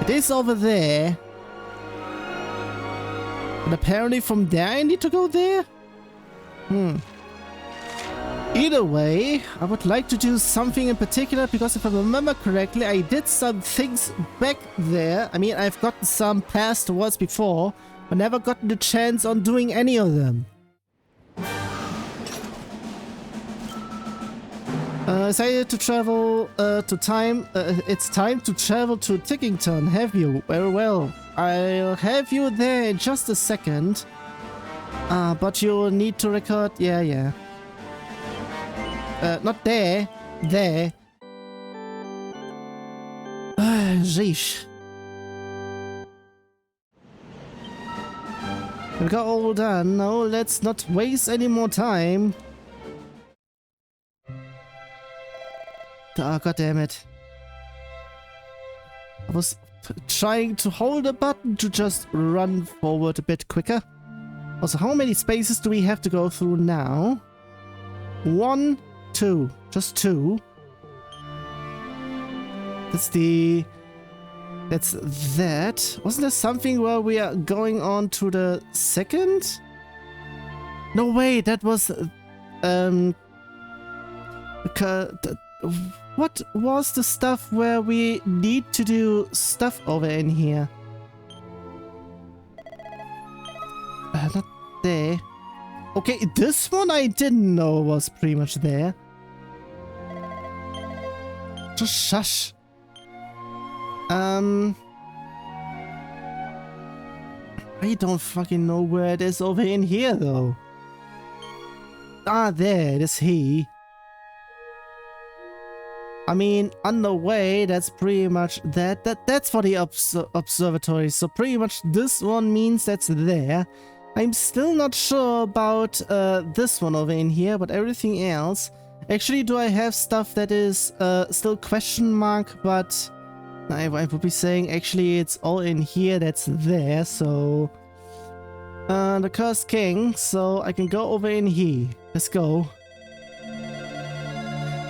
It is over there. And apparently from there I need to go there? Either way, I would like to do something in particular, because if I remember correctly, I did some things back there. I mean, I've gotten some past awards before, but never gotten the chance on doing any of them. Decided to travel it's time to travel to Tickington, have you? Very well. I'll have you there in just a second. But you'll need to record... Yeah. Not there. There. Sheesh. We got all done. Now let's not waste any more time. Oh, God damn it. I was trying to hold a button to just run forward a bit quicker. Also, how many spaces do we have to go through now? 1, 2. Just 2. That's that. Wasn't there something where we are going on to the second? No, wait, that was... What was the stuff where we need to do stuff over in here? Not there. Okay, this one I didn't know was pretty much there. Just shush. I don't fucking know where it is over in here though. Ah, there it is. He. I mean, on the way, that's pretty much that. That's for the observatory. So pretty much this one means that's there. I'm still not sure about this one over in here, but everything else. Actually, do I have stuff that is still question mark? But I would be saying actually it's all in here that's there. So the Cursed King. So I can go over in here. Let's go.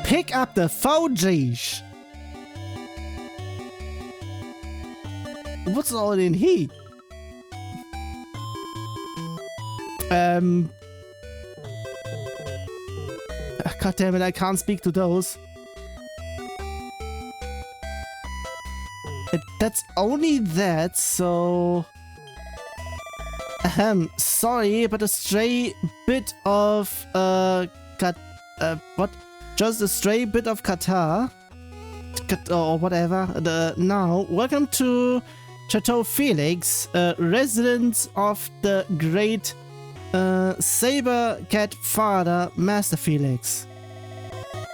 Pick up the phone, Jeesh. What's all in here? God damn it, I can't speak to those. That's only that, so... sorry, but a stray bit of, what? Just a stray bit of Qatar. Or whatever. Now, welcome to Chateau Felix, residence of the great Saber Cat father, Master Felix.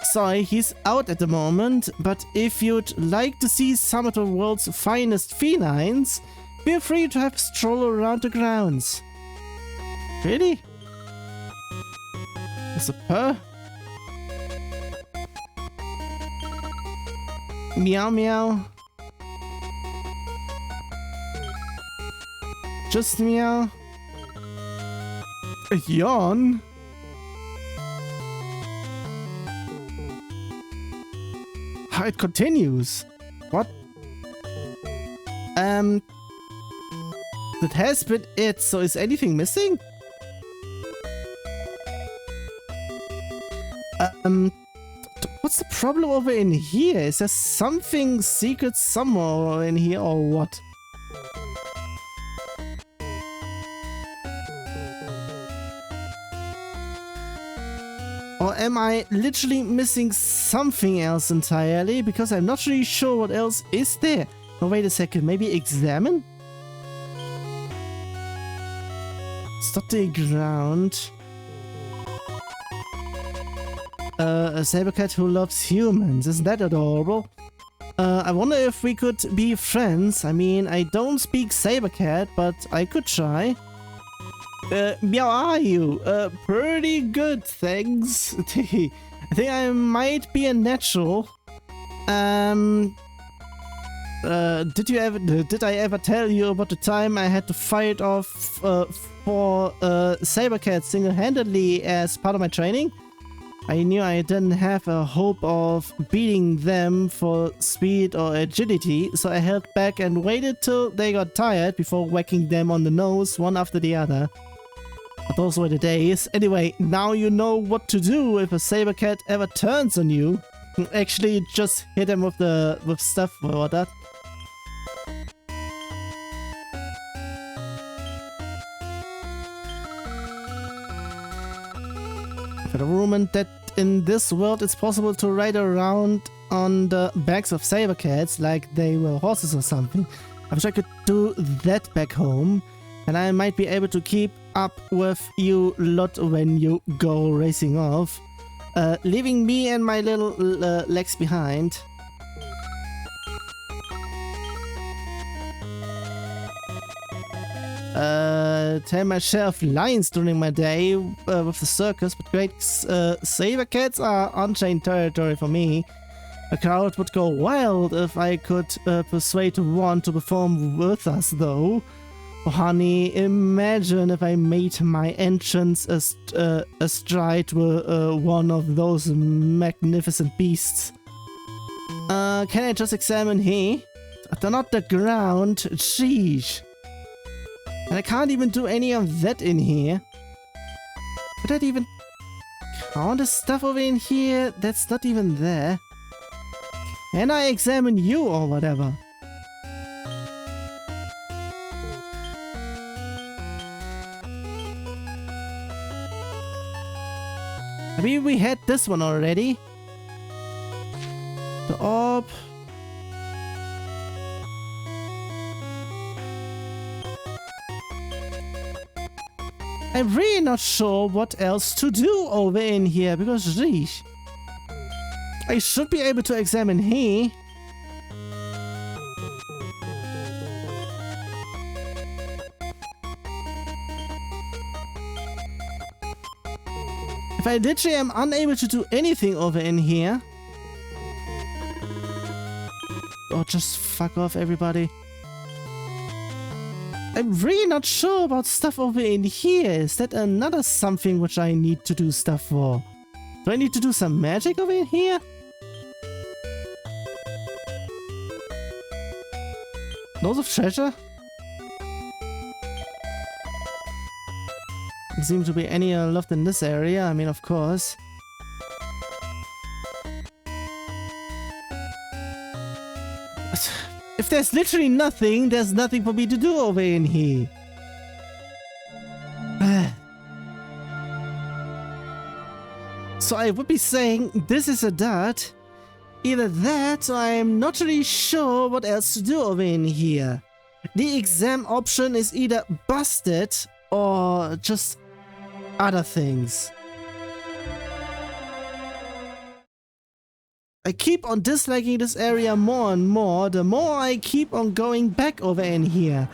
Sorry, he's out at the moment, but if you'd like to see some of the world's finest felines, feel free to have a stroll around the grounds. Really? It's a purr? Meow meow. Just meow. A yawn? How it continues? What? That has been it, so is anything missing? What's the problem over in here? Is there something secret somewhere in here or what? Or am I literally missing something else entirely? Because I'm not really sure what else is there. Oh, wait a second. Maybe examine? Stop the ground. A saber cat who loves humans. Isn't that adorable? I wonder if we could be friends. I mean, I don't speak saber cat, but I could try. How are you? Pretty good, thanks. I think I might be a natural. Did I ever tell you about the time I had to fight off 4 saber cats single-handedly as part of my training? I knew I didn't have a hope of beating them for speed or agility, so I held back and waited till they got tired before whacking them on the nose one after the other. But those were the days. Anyway, now you know what to do if a saber cat ever turns on you. Actually, just hit them with stuff or that. For the rumor that in this world it's possible to ride around on the backs of saber cats like they were horses or something. I wish I could do that back home, and I might be able to keep up with you lot when you go racing off, leaving me and my little legs behind. Tell my share of lions during my day with the circus, but great saber cats are unchained territory for me. A crowd would go wild if I could persuade one to perform with us, though. Oh, honey, imagine if I made my entrance astride one of those magnificent beasts. Can I just examine here? They're not the ground, sheesh. And I can't even do any of that in here. Would that even count the stuff over in here that's not even there? Can I examine you or whatever? I mean, we had this one already. The orb. I'm really not sure what else to do over in here, because geez, I should be able to examine here. If I literally am unable to do anything over in here. Oh, just fuck off, everybody. I'm really not sure about stuff over in here. Is that another something which I need to do stuff for? Do I need to do some magic over in here? Nose of treasure? There seems to be any left in this area. I mean, of course. If there's literally nothing, there's nothing for me to do over in here. So I would be saying this is a dud. Either that, or I'm not really sure what else to do over in here. The exam option is either busted or just other things. I keep on disliking this area more and more, the more I keep on going back over in here.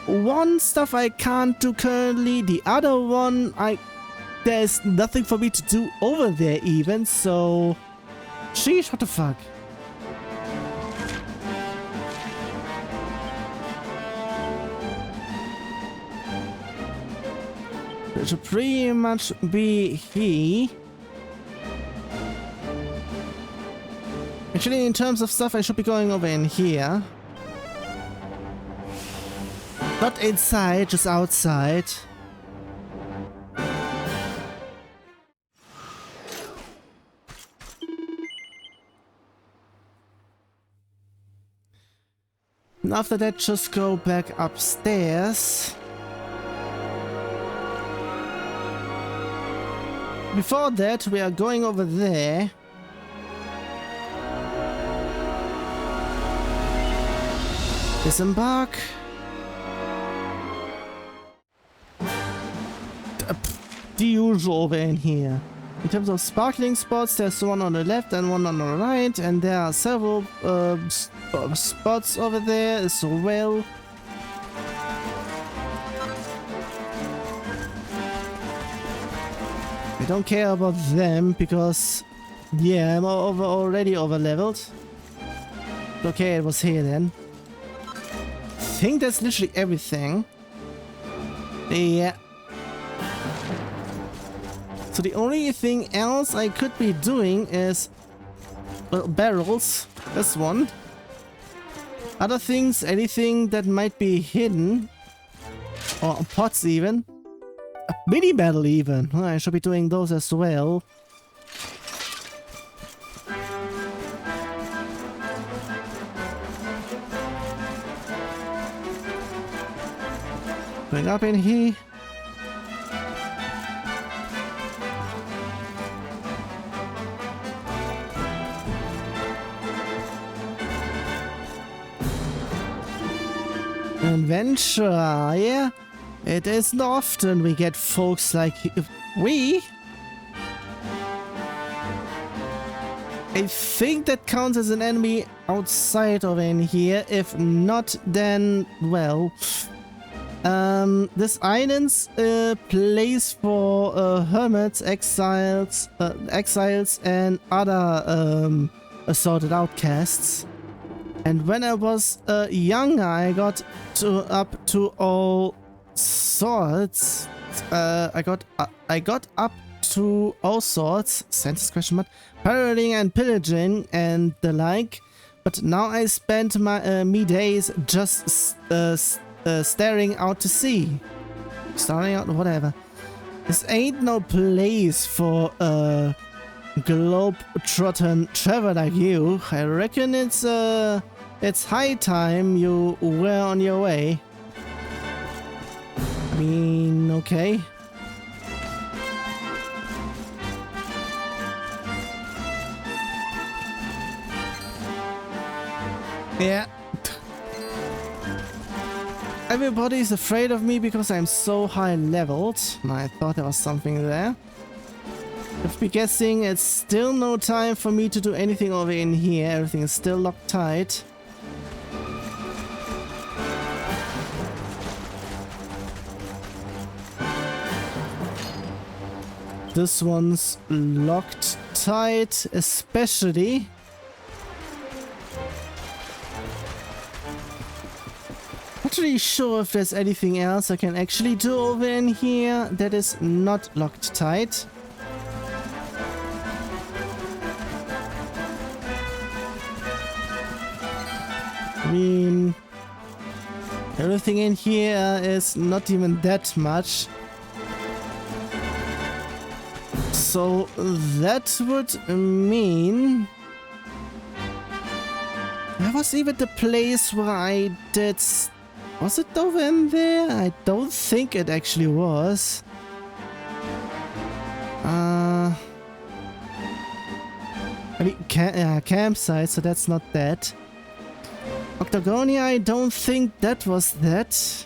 One stuff I can't do currently, the other one there's nothing for me to do over there even, so sheesh, what the fuck. It should pretty much be here. Actually, in terms of stuff, I should be going over in here. Not inside, just outside. And after that, just go back upstairs. Before that, we are going over there. Disembark. The usual over in here. In terms of sparkling spots, there's one on the left and one on the right, and there are several spots over there as well. I don't care about them because, yeah, I'm already over leveled. Okay, it was here then. I think that's literally everything. Yeah. So the only thing else I could be doing is... well, barrels. This one. Other things, anything that might be hidden. Or pots even. A mini battle even. Oh, I should be doing those as well. Going up in here. Adventure, yeah? It isn't often we get folks like we. I think that counts as an enemy outside of in here. If not, then, well... this island's a place for hermits, exiles, and other assorted outcasts. And when I was younger, I got up to all sorts. I got up to all sorts. Census question mark. Pirating and pillaging and the like. But now I spend my me days just staring out to sea. Staring out, whatever. This ain't no place for a globe-trotting traveler like you. I reckon it's high time you were on your way. I mean, okay. Yeah. Everybody's afraid of me because I'm so high leveled. I thought there was something there. If we're guessing, it's still no time for me to do anything over in here. Everything is still locked tight. This one's locked tight, especially. Not really sure if there's anything else I can actually do over in here that is not locked tight. I mean, everything in here is not even that much. So that would mean... That was even the place where I did... Was it over in there? I don't think it actually was. I mean, campsite, so that's not that. Octagonia, I don't think that was that.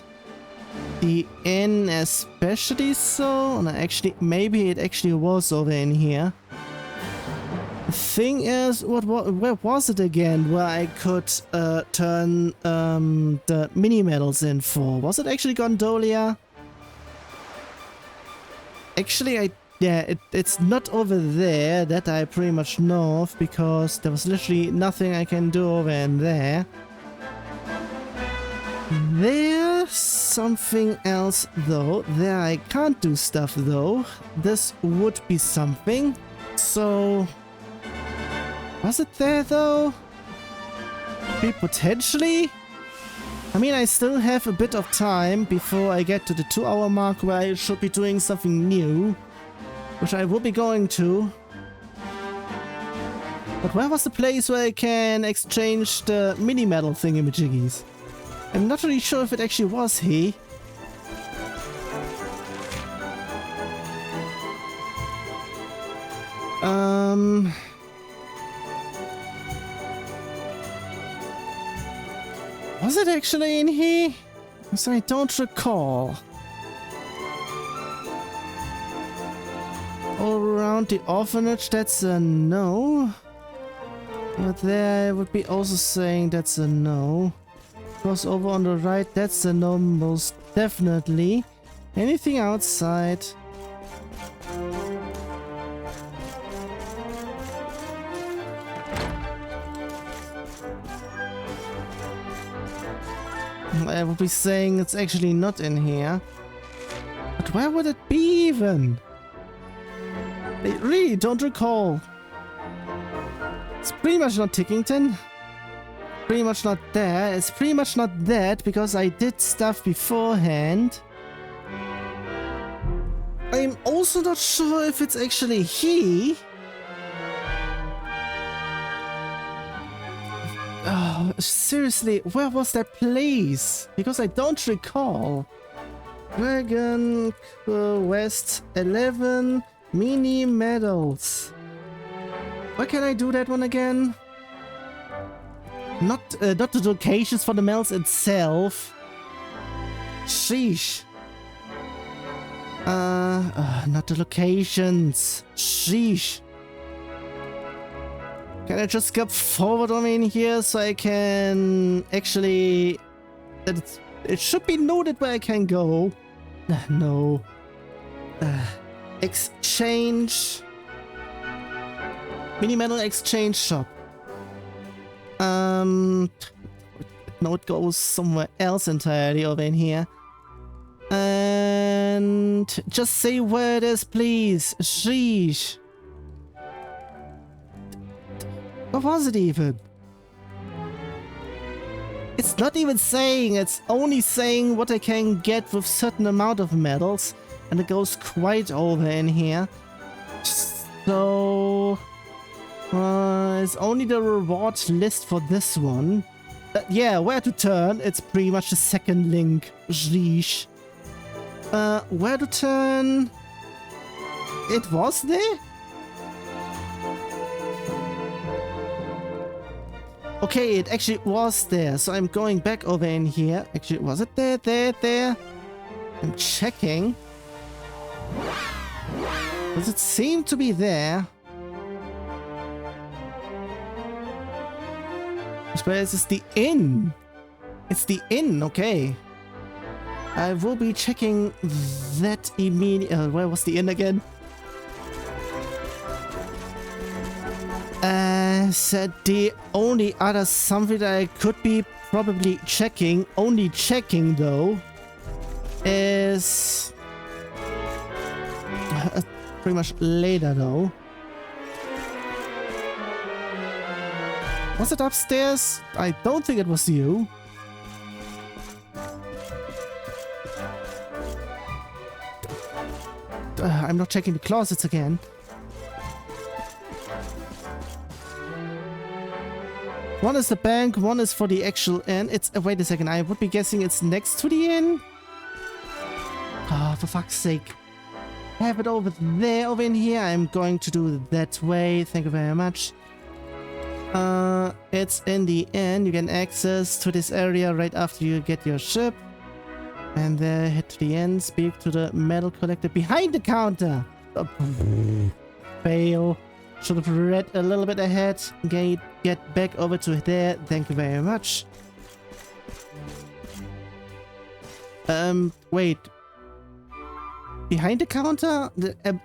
The inn especially so? No, actually, maybe it actually was over in here. The thing is, where was it again where I could turn the mini medals in for? Was it actually Gondolia? Actually, it's not over there, that I pretty much know of, because there was literally nothing I can do over in there. There's something else though. There I can't do stuff though. This would be something. So... Was it there though? Maybe potentially? I mean, I still have a bit of time before I get to the 2-hour mark where I should be doing something new. Which I will be going to. But where was the place where I can exchange the mini medal thingamajiggies? I'm not really sure if it actually was he. Was it actually in here? So I don't recall. All around the orphanage, that's a no. But there I would be also saying that's a no. Because over on the right, that's a no most definitely. Anything outside? I would be saying it's actually not in here. But where would it be even? I really don't recall. It's pretty much not Tickington. Pretty much not there. It's pretty much not that because I did stuff beforehand. I'm also not sure if it's actually he. Oh, seriously, where was that place? Because I don't recall. Dragon Quest 11 mini medals. Where can I do that one again? Not the locations for the medals itself. Sheesh. Not the locations. Sheesh. Can I just skip forward on in here so I can actually... It should be noted where I can go. No. Exchange. Mini medal exchange shop. No, it goes somewhere else entirely over in here. And just say where it is, please. Sheesh. What was it even? It's not even saying, it's only saying what I can get with certain amount of medals. And it goes quite over in here. So... it's only the reward list for this one. Yeah, where to turn. It's pretty much the second link. Sheesh. Where to turn? It was there? Okay, it actually was there. So I'm going back over in here. Actually, was it there? There? I'm checking. Does it seem to be there? Where is this? The inn. It's the inn, okay. I will be checking that immediately. Where was the inn again? Said the only other something that I could be probably checking, only checking though, is pretty much later though. Was it upstairs? I don't think it was you. I'm not checking the closets again. One is the bank, one is for the actual inn. It's... wait a second, I would be guessing it's next to the inn? Oh, for fuck's sake. Have it over there, over in here. I'm going to do it that way. Thank you very much. It's in the inn. You get access to this area right after you get your ship. And then head to the inn. Speak to the medal collector behind the counter. Fail. Should have read a little bit ahead. Get back over to there. Thank you very much. Wait. Behind the counter?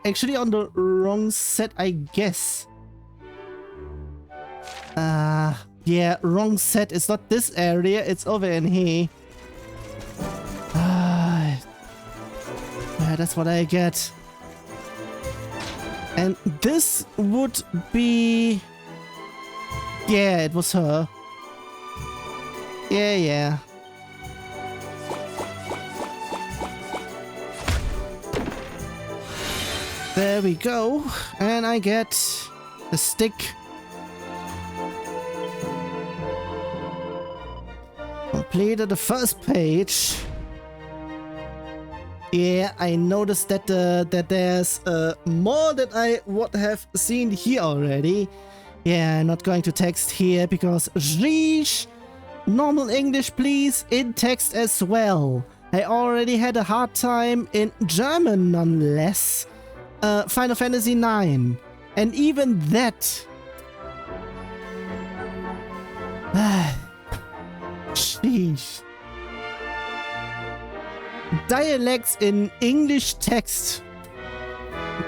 Actually on the wrong set, I guess. Yeah, wrong set. It's not this area. It's over in here. Yeah, that's what I get. And this would be... yeah, it was her. Yeah. There we go. And I get a stick. Completed the first page. Yeah, I noticed that that there's more that I would have seen here already. Yeah, I'm not going to text here because sheesh. Normal English, please, in text as well. I already had a hard time in German, nonetheless. Final Fantasy IX. And even that... sheesh. Dialects in English text.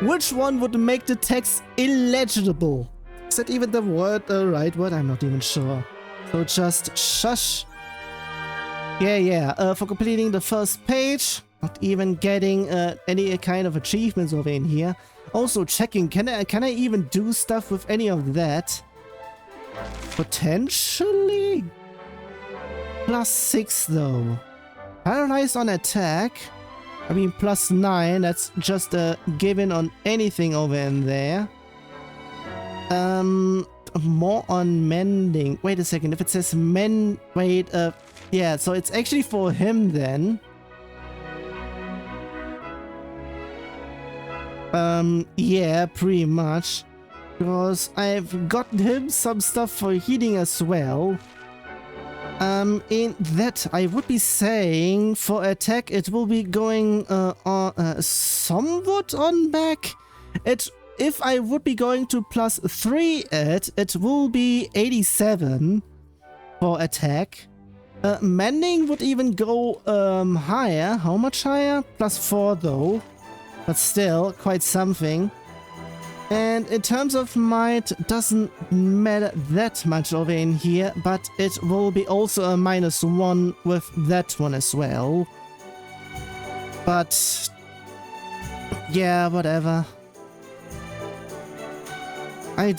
Which one would make the text illegible? Is that even the word, the right word? I'm not even sure. So just shush. Yeah. For completing the first page, not even getting any kind of achievements over in here. Also checking, can I even do stuff with any of that? Potentially? +6 though. Paralyzed on attack. I mean +9, that's just a given on anything over in there. More on mending. Wait a second, if it says wait, yeah, so it's actually for him then. Yeah, pretty much. Because I've gotten him some stuff for healing as well. In that, I would be saying for attack, it will be going somewhat on back. If I would be going to +3 it will be 87 for attack. Mending would even go higher. How much higher? +4 though. But still, quite something. And in terms of might, doesn't matter that much over in here, but it will be also a -1 with that one as well. But yeah, whatever. I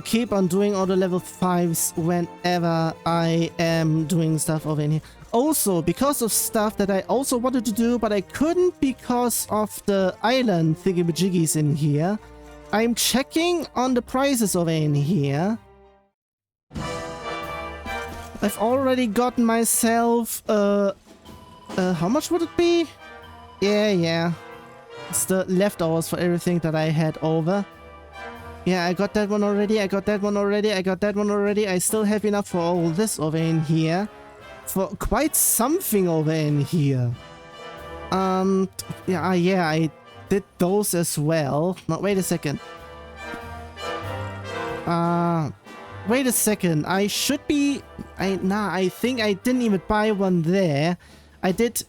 keep on doing all the level 5s whenever I am doing stuff over in here. Also, because of stuff that I also wanted to do, but I couldn't because of the island thingamajiggies in here, I'm checking on the prices over in here. I've already gotten myself, how much would it be? Yeah. It's the leftovers for everything that I had over. Yeah, I got that one already, I got that one already, I got that one already. I still have enough for all this over in here. For quite something over in here. Yeah, I did those as well. No, wait a second. Wait a second. I should be... I think I didn't even buy one there. I did...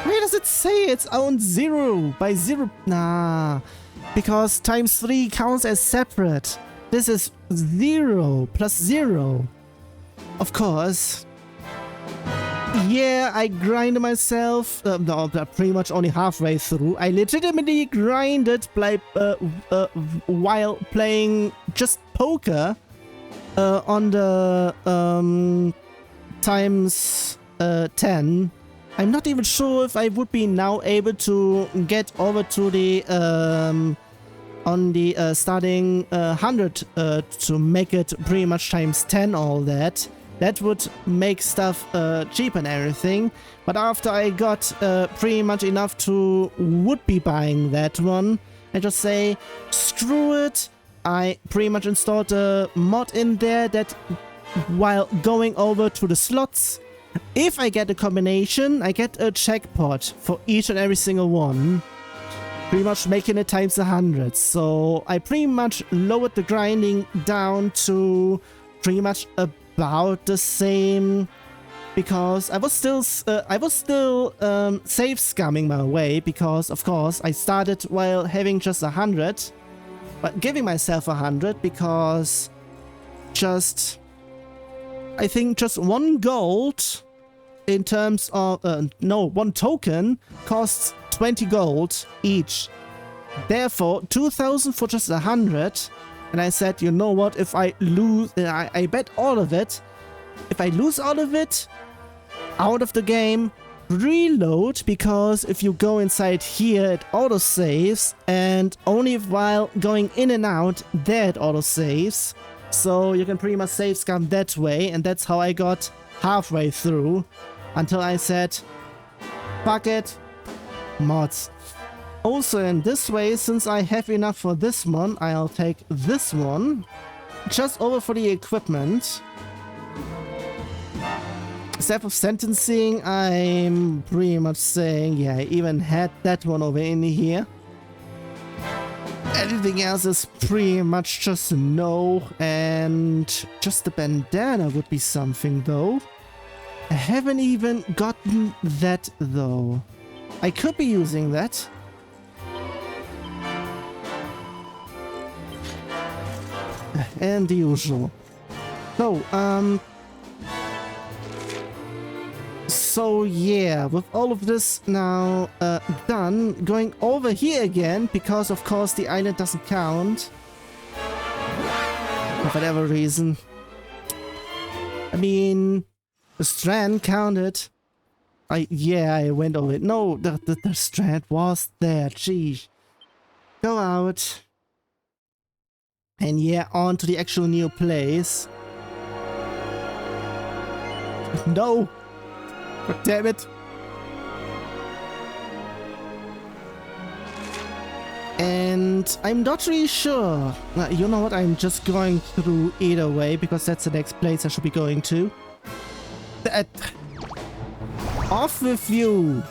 Where does it say it's owned 0 by 0? Nah. Because ×3 counts as separate. This is 0 plus 0. Of course. Yeah, I grinded myself. No, pretty much only halfway through. I legitimately grinded while playing just poker on the ×10. I'm not even sure if I would be now able to get over to the on the starting 100 to make it pretty much ×10 all that. That would make stuff cheap and everything. But after I got pretty much enough to would be buying that one, I just say, screw it. I pretty much installed a mod in there that while going over to the slots, if I get a combination, I get a jackpot for each and every single one. Pretty much making it ×100. So I pretty much lowered the grinding down to pretty much about the same, because I was still save scamming my way, because of course I started while having just 100, but giving myself 100 because I think just 1 gold in terms of no, 1 token costs 20 gold each. Therefore 2000 for just 100. And I said, you know what, if I lose, I bet all of it. If I lose all of it, out of the game, reload, because if you go inside here, it auto-saves, and only while going in and out, there it auto-saves. So you can pretty much save scam that way, and that's how I got halfway through, until I said, fuck it, mods. Also in this way, since I have enough for this one, I'll take this one. Just over for the equipment. Staff of Sentencing, I'm pretty much saying, yeah, I even had that one over in here. Everything else is pretty much just no, and just the bandana would be something though. I haven't even gotten that though. I could be using that. And the usual. So So yeah, with all of this now done, going over here again, because of course the island doesn't count. For whatever reason. I mean, the strand counted. Yeah, I went over it. No, the strand was there. Geez. Go out. And yeah, on to the actual new place. No! God damn it! And I'm not really sure. You know what? I'm just going through either way because that's the next place I should be going to. Off with you!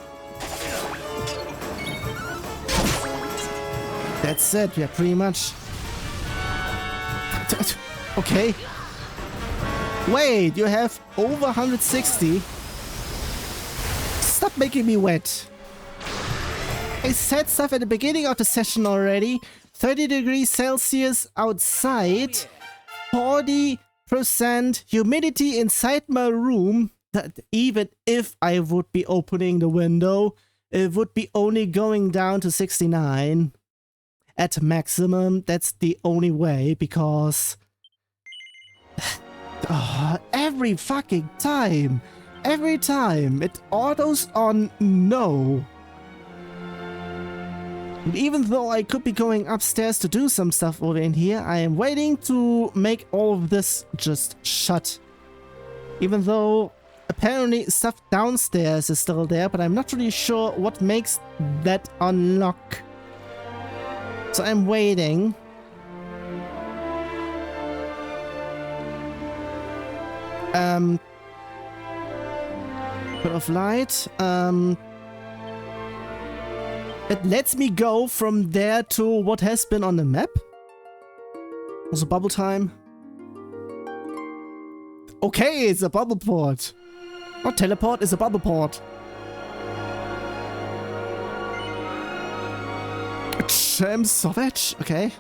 That's it. Yeah, pretty much. Okay. Wait, you have over 160? Stop making me wet. I said stuff at the beginning of the session already. 30 degrees Celsius outside. 40% humidity inside my room. That even if I would be opening the window, it would be only going down to 69. At maximum, that's the only way because... every fucking time! Every time! It autos on no! And even though I could be going upstairs to do some stuff over in here, I am waiting to make all of this just shut. Even though apparently stuff downstairs is still there, but I'm not really sure what makes that unlock. So I'm waiting. Bit of light. It lets me go from there to what has been on the map. Also bubble time. Okay, it's a bubble port. Not teleport, it's a bubble port. Champs Sauvage? Okay.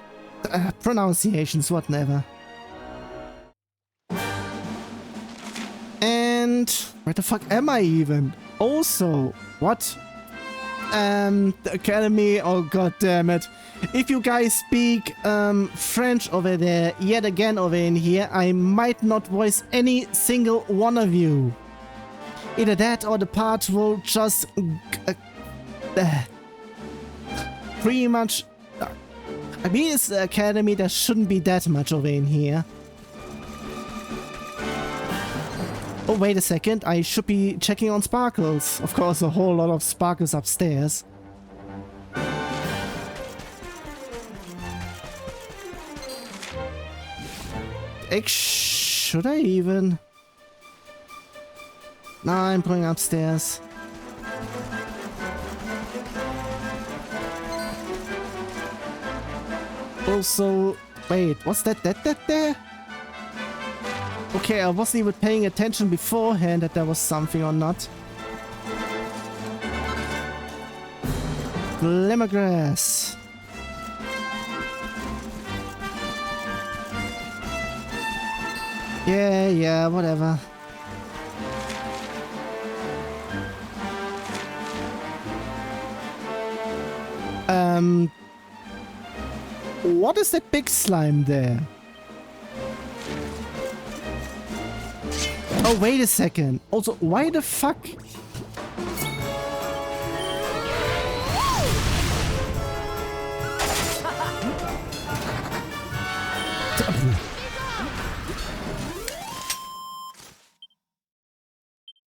Pronunciations, whatever. And where the fuck am I even? Also, what? The Academy, oh god damn it. If you guys speak French over there, yet again over in here, I might not voice any single one of you. Either that or the part will just pretty much... I mean, it's the Academy, there shouldn't be that much over in here. Oh, wait a second, I should be checking on sparkles. Of course, a whole lot of sparkles upstairs. Should I even? Nah, I'm going upstairs. Also, wait, what's that there? Okay, I wasn't even paying attention beforehand that there was something or not. Lemongrass. Yeah, whatever. What is that big slime there? Oh, wait a second. Also, why the fuck?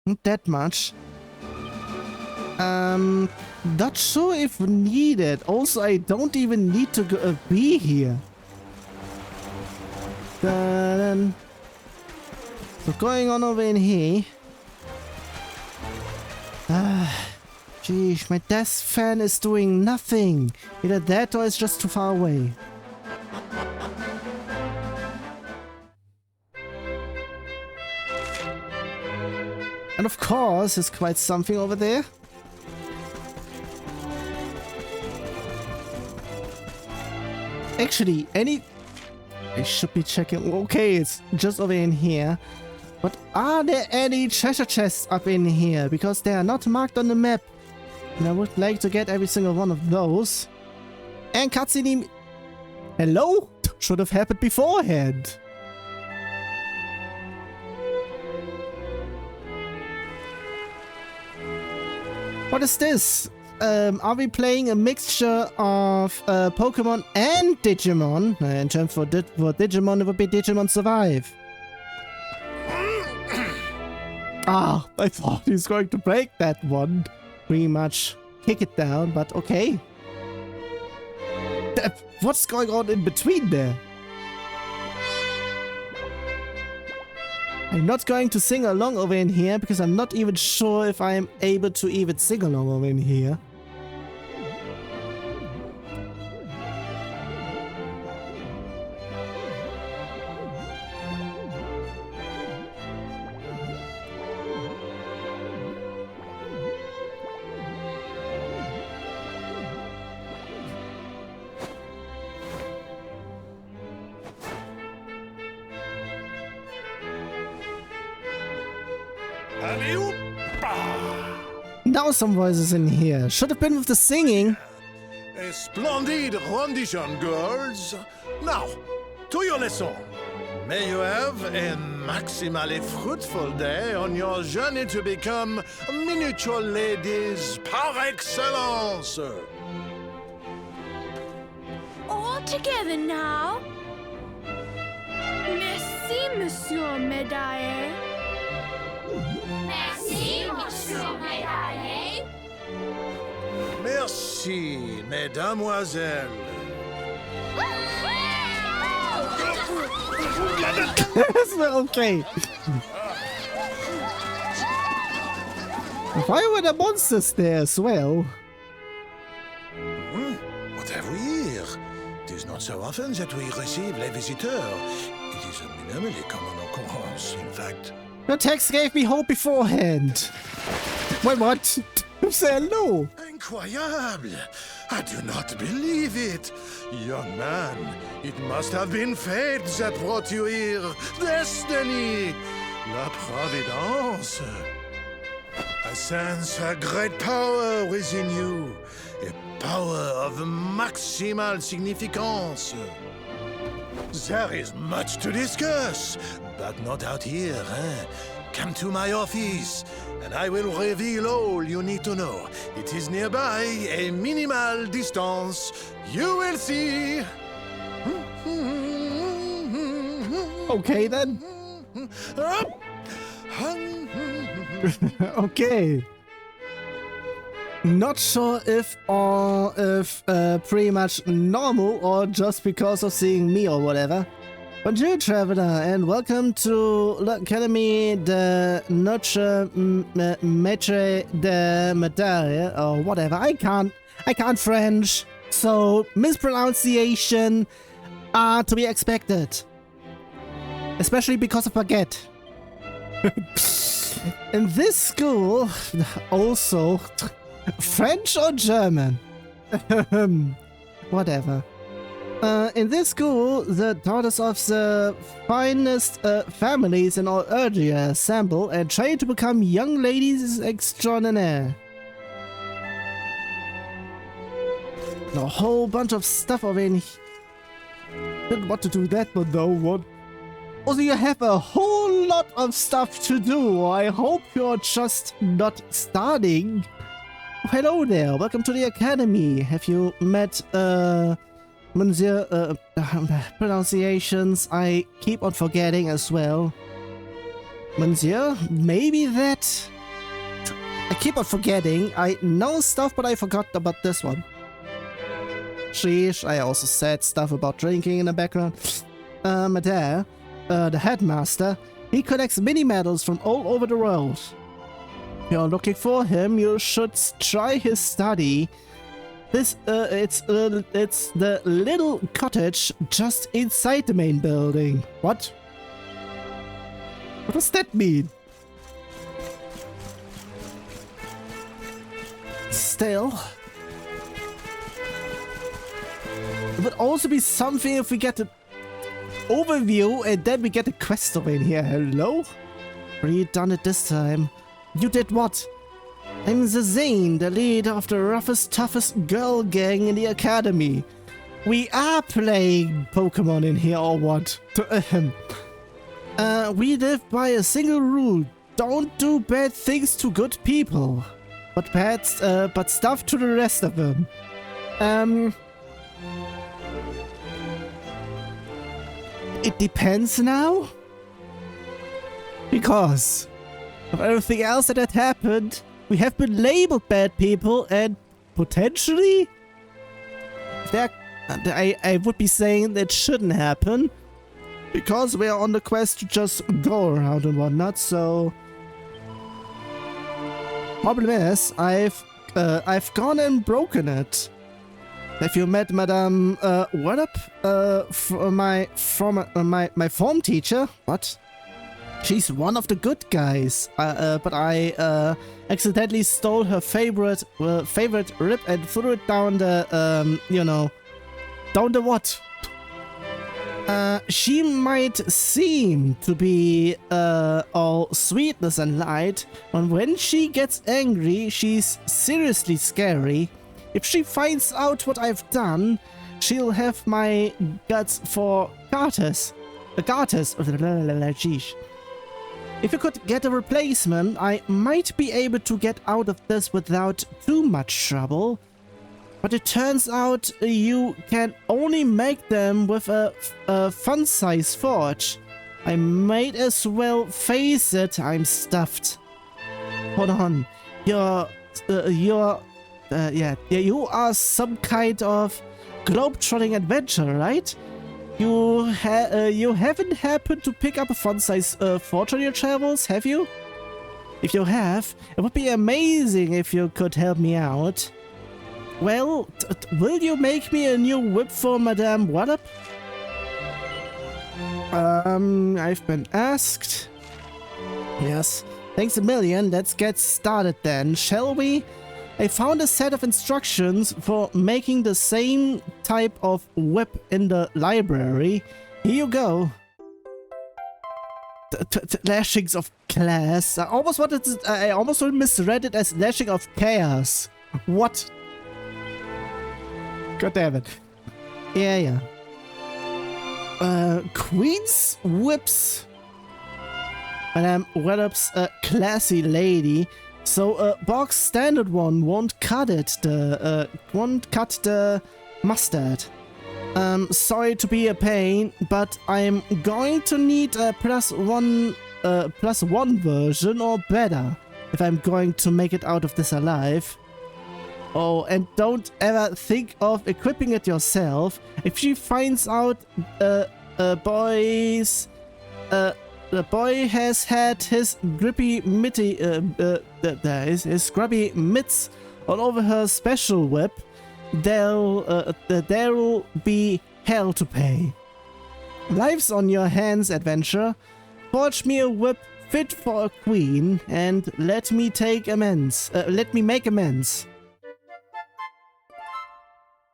Not that much. Not sure if needed. Also, I don't even need to be here. Dun. So going on over in here. Geez, my desk fan is doing nothing. Either that or it's just too far away. And of course, there's quite something over there. Actually, I should be checking. Okay, it's just over in here. But are there any treasure chests up in here? Because they are not marked on the map. And I would like to get every single one of those. And cutscene. Hello? Should have happened beforehand. What is this? Are we playing a mixture of Pokemon and Digimon? In terms for Digimon, it would be Digimon Survive. Ah, I thought he's going to break that one. Pretty much kick it down, but okay. What's going on in between there? I'm not going to sing along over in here because I'm not even sure if I am able to even sing along over in here. Now some voices in here. Should have been with the singing. A splendid rendition, girls. Now, to your lesson. May you have a maximally fruitful day on your journey to become miniature ladies par excellence. All together now. Merci, Monsieur Médaille. Merci, Monsieur Médaille. Merci, mesdemoiselles. Okay. Why were the monsters there as well? What have we here? It is not so often that we receive les visiteurs. It is a minimally common occurrence, in fact. The text gave me hope beforehand. Wait, what? Say hello. Incroyable! I do not believe it. Young man, it must have been fate that brought you here. Destiny! La Providence. I sense a great power within you. A power of maximal significance. There is much to discuss, but not out here, eh? Come to my office, and I will reveal all you need to know. It is nearby, a minimal distance. You will see. Okay, then. Okay. Not sure if pretty much normal or just because of seeing me or whatever. Bonjour, traveler, and welcome to l'Académie de Notre Maître de Médaille, or whatever. I can't French, so mispronunciation are to be expected. Especially because of baguette. In this school, also, French or German? Whatever. In this school, the daughters of the finest families in all Ergia assemble and train to become young ladies extraordinaire. A whole bunch of stuff already. Didn't want to do that, but though, what? Also, you have a whole lot of stuff to do. I hope you're just not starting. Oh, hello there. Welcome to the Academy. Have you met, Monsieur, pronunciations I keep on forgetting as well. Monsieur? Maybe that? I keep on forgetting. I know stuff, but I forgot about this one. Sheesh, I also said stuff about drinking in the background. Madare, the headmaster, he collects mini medals from all over the world. If you're looking for him, you should try his study. It's the little cottage just inside the main building. What? What does that mean? Still. It would also be something if we get an overview and then we get a quest over in here. Hello? You done it this time. You did what? I'm the Zane, the leader of the roughest, toughest girl gang in the Academy. We are playing Pokemon in here, or what? We live by a single rule. Don't do bad things to good people. But stuff to the rest of them. It depends now? Because of everything else that had happened, we have been labeled bad people, and potentially I would be saying that shouldn't happen, because we are on the quest to just go around and whatnot. So problem is, I've gone and broken it. Have you met Madame my form teacher? What? She's one of the good guys, but I accidentally stole her favorite rib and threw it down the, down the what? She might seem to be all sweetness and light, but when she gets angry, she's seriously scary. If she finds out what I've done, she'll have my guts for garters. Jeez. If you could get a replacement, I might be able to get out of this without too much trouble. But it turns out you can only make them with a fun-size forge. I might as well face it, I'm stuffed. Hold on. You are some kind of globe-trotting adventurer, right? You haven't happened to pick up a fun-size forge on your travels, have you? If you have, it would be amazing if you could help me out. Well, will you make me a new whip for Madame Wallop? I've been asked. Yes, thanks a million. Let's get started then, shall we? I found a set of instructions for making the same type of whip in the library. Here you go. Lashings of class. I almost misread it as lashing of chaos. What? God damn it. Yeah. Queen's whips. Madame Wallop's a classy lady. So a box standard one won't cut it. Won't cut the mustard. Sorry to be a pain, but I'm going to need a +1 version or better if I'm going to make it out of this alive. Oh, and don't ever think of equipping it yourself. If she finds out the boy has had his grippy his grubby mitts all over her special whip, there'll be hell to pay. Life's on your hands, adventurer. Forge me a whip fit for a queen, and let me make amends.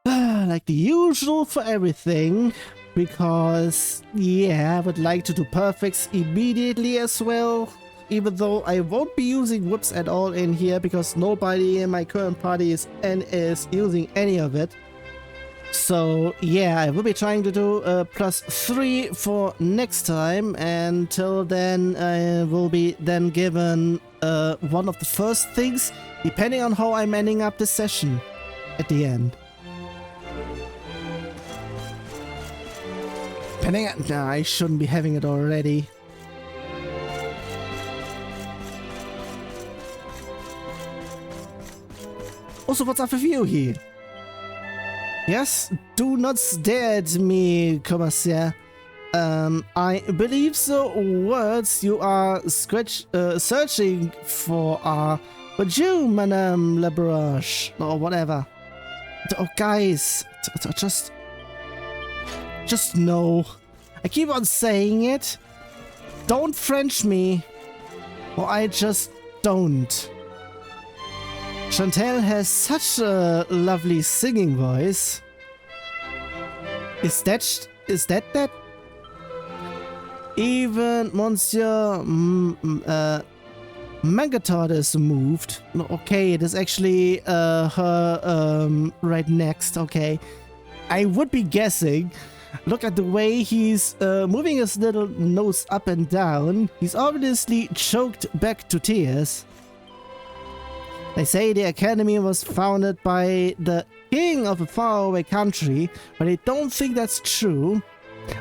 Like the usual for everything. Because, yeah, I would like to do perfects immediately as well. Even though I won't be using whips at all in here, because nobody in my current party is using any of it. So, yeah, I will be trying to do +3 for next time. Until then, I will be then given one of the first things, depending on how I'm ending up this session at the end. Nah, I shouldn't be having it already. Also, what's up with you here? Yes? Do not stare at me, commissaire. I believe the words you are searching for are but you, Madame Labrouche, or whatever. Oh, guys, just no. I keep on saying it. Don't French me, or I just don't. Chantal has such a lovely singing voice. Is that? Even Monsieur Mangatard is moved. Okay, it is actually her right next. Okay, I would be guessing. Look at the way he's moving his little nose up and down. He's obviously choked back to tears. They say the Academy was founded by the king of a faraway country, but I don't think that's true.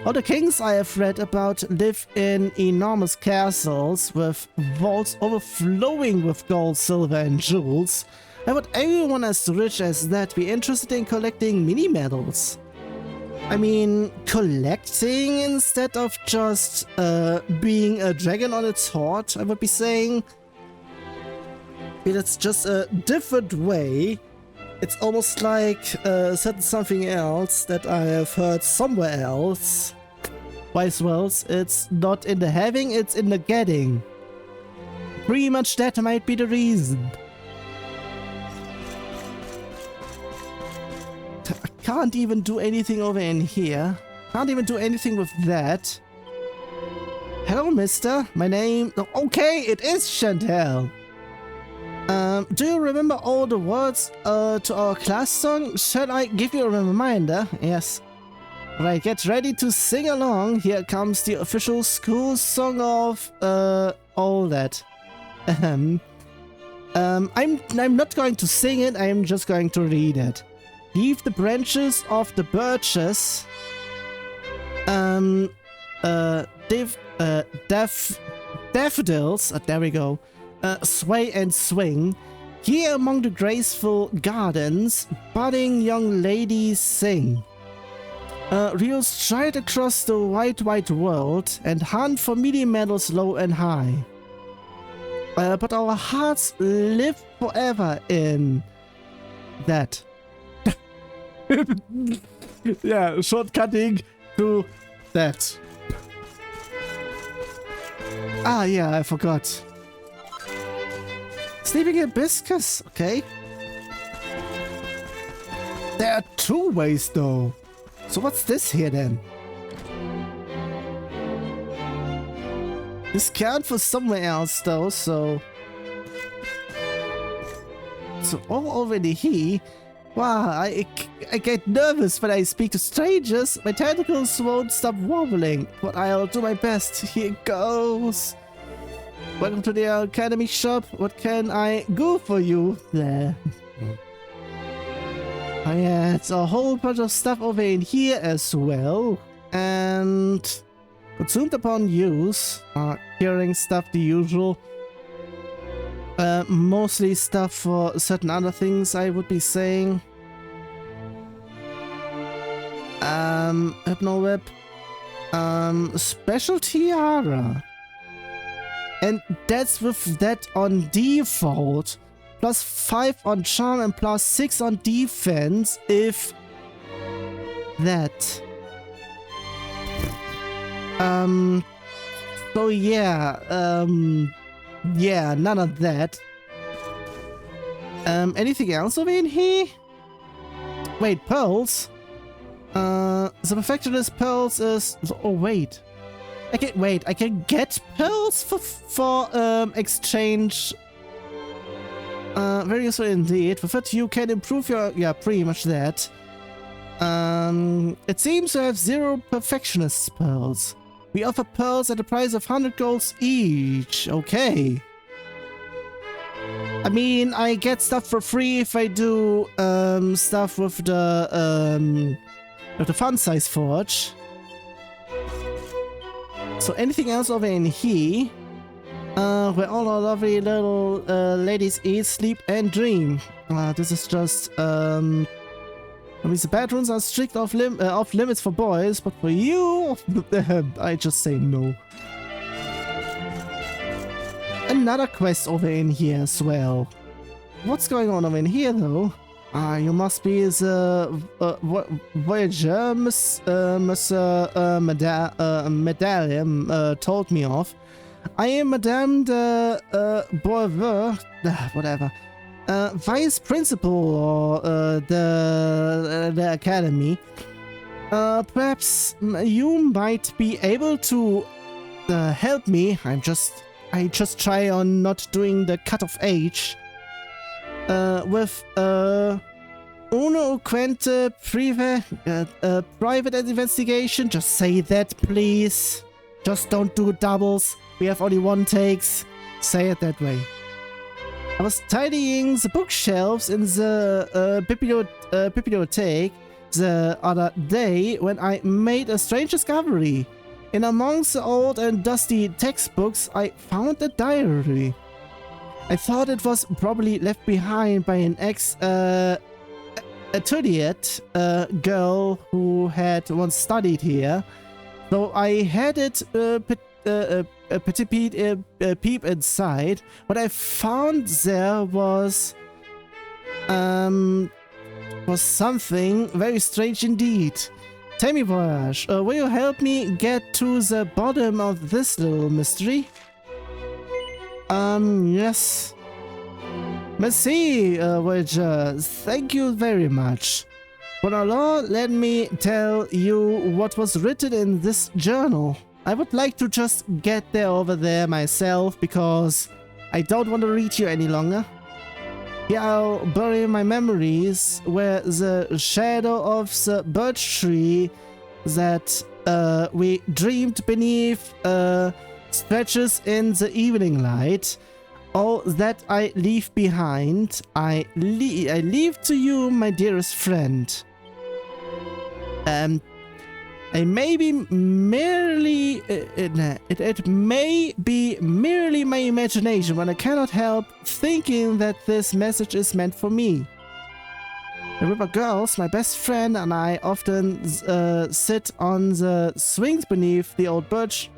All the kings I have read about live in enormous castles with vaults overflowing with gold, silver and jewels. Why would everyone as rich as that be interested in collecting mini-medals? I mean, collecting instead of just being a dragon on its heart, I would be saying. But it's just a different way. It's almost like said something else that I have heard somewhere else. Wise wells, it's not in the having, it's in the getting. Pretty much that might be the reason. I can't even do anything over in here. Can't even do anything with that. Hello, mister. My name... Okay, it is Chantal. Do you remember all the words to our class song? Shall I give you a reminder? Yes. Right, get ready to sing along. Here comes the official school song of all that. I'm not going to sing it, I'm just going to read it. Leave the branches of the birches daffodils, there we go, sway and swing. Here among the graceful gardens, budding young ladies sing. Reel straight across the wide world and hunt for meaty medals low and high. But our hearts live forever in that. Yeah, shortcutting to that. Ah, yeah, I forgot. Sleeping hibiscus, okay. There are two ways though. So what's this here then? This can't for somewhere else though, so... So all already he... Wow, I get nervous when I speak to strangers. My tentacles won't stop wobbling, but I'll do my best. Here goes. Welcome to the Academy shop. What can I do for you? There. Oh yeah, it's a whole bunch of stuff over in here as well. And consumed upon use. Curing stuff, the usual. Mostly stuff for certain other things, I would be saying. Hypno Whip. Special Tiara. And that's with that on default. Plus 5 on charm and plus 6 on defense if that. So yeah, yeah, none of that. Anything else over in here? Wait, pearls? The perfectionist pearls is... Oh, wait. I can get pearls for exchange. Very useful indeed. With it, you can improve your... Yeah, pretty much that. It seems to have 0 perfectionist pearls. We offer pearls at a price of 100 golds each. Okay. I mean, I get stuff for free if I do stuff with the fun size forge. So anything else over in here? Where all our lovely little ladies eat, sleep, and dream. This is just I mean, the bedrooms are strict off limits for boys, but for you, I just say no. Another quest over in here as well. What's going on over in here, though? You must be the Voyager Medallion told me of. I am Madame de Boisvert, whatever. Vice Principal or the Academy. Perhaps you might be able to help me. I just try on not doing the cut of age. With uno quente private investigation. Just say that, please. Just don't do doubles. We have only one takes. Say it that way. I was tidying the bookshelves in the bibliothèque the other day when I made a strange discovery. In amongst the old and dusty textbooks, I found a diary. I thought it was probably left behind by an ex-etudiant girl who had once studied here. So I had it a petite peep inside. What I found there was something very strange indeed. Tell me, Voyage, will you help me get to the bottom of this little mystery? Yes. Merci, Voyager. Thank you very much. But alors, let me tell you what was written in this journal. I would like to just get there over there myself because I don't want to read you any longer. Here I'll bury my memories where the shadow of the birch tree that we dreamed beneath stretches in the evening light. All that I leave behind, I leave to you, my dearest friend. I may be merely it may be merely my imagination, but I cannot help thinking that this message is meant for me. The river girls, my best friend, and I often sit on the swings beneath the old birch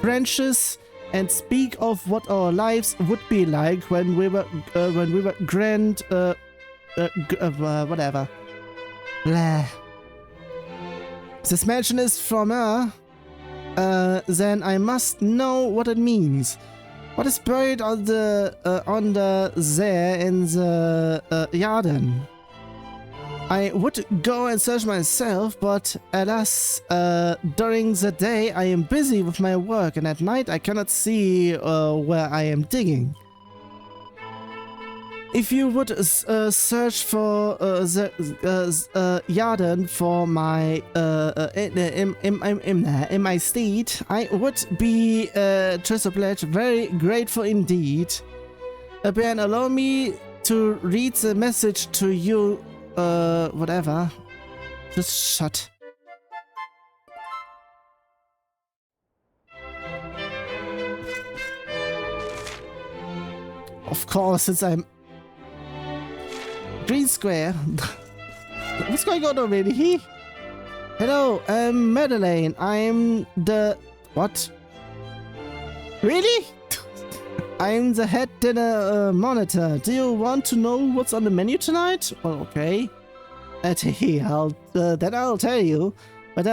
branches and speak of what our lives would be like when we were whatever. Blah. This mention is from her. Then I must know what it means. What is buried on the there in the garden? I would go and search myself, but alas, during the day I am busy with my work, and at night I cannot see where I am digging. If you would search for the garden for my in my state, I would be Trisoblet very grateful indeed. Ben, allow me to read the message to you. Whatever. Just shut. Of course, since I'm Green Square. What's going on already? Hello, I'm Madeleine. I'm the... What? Really? I'm the head dinner monitor. Do you want to know what's on the menu tonight? Well, okay. Then I'll tell you. But,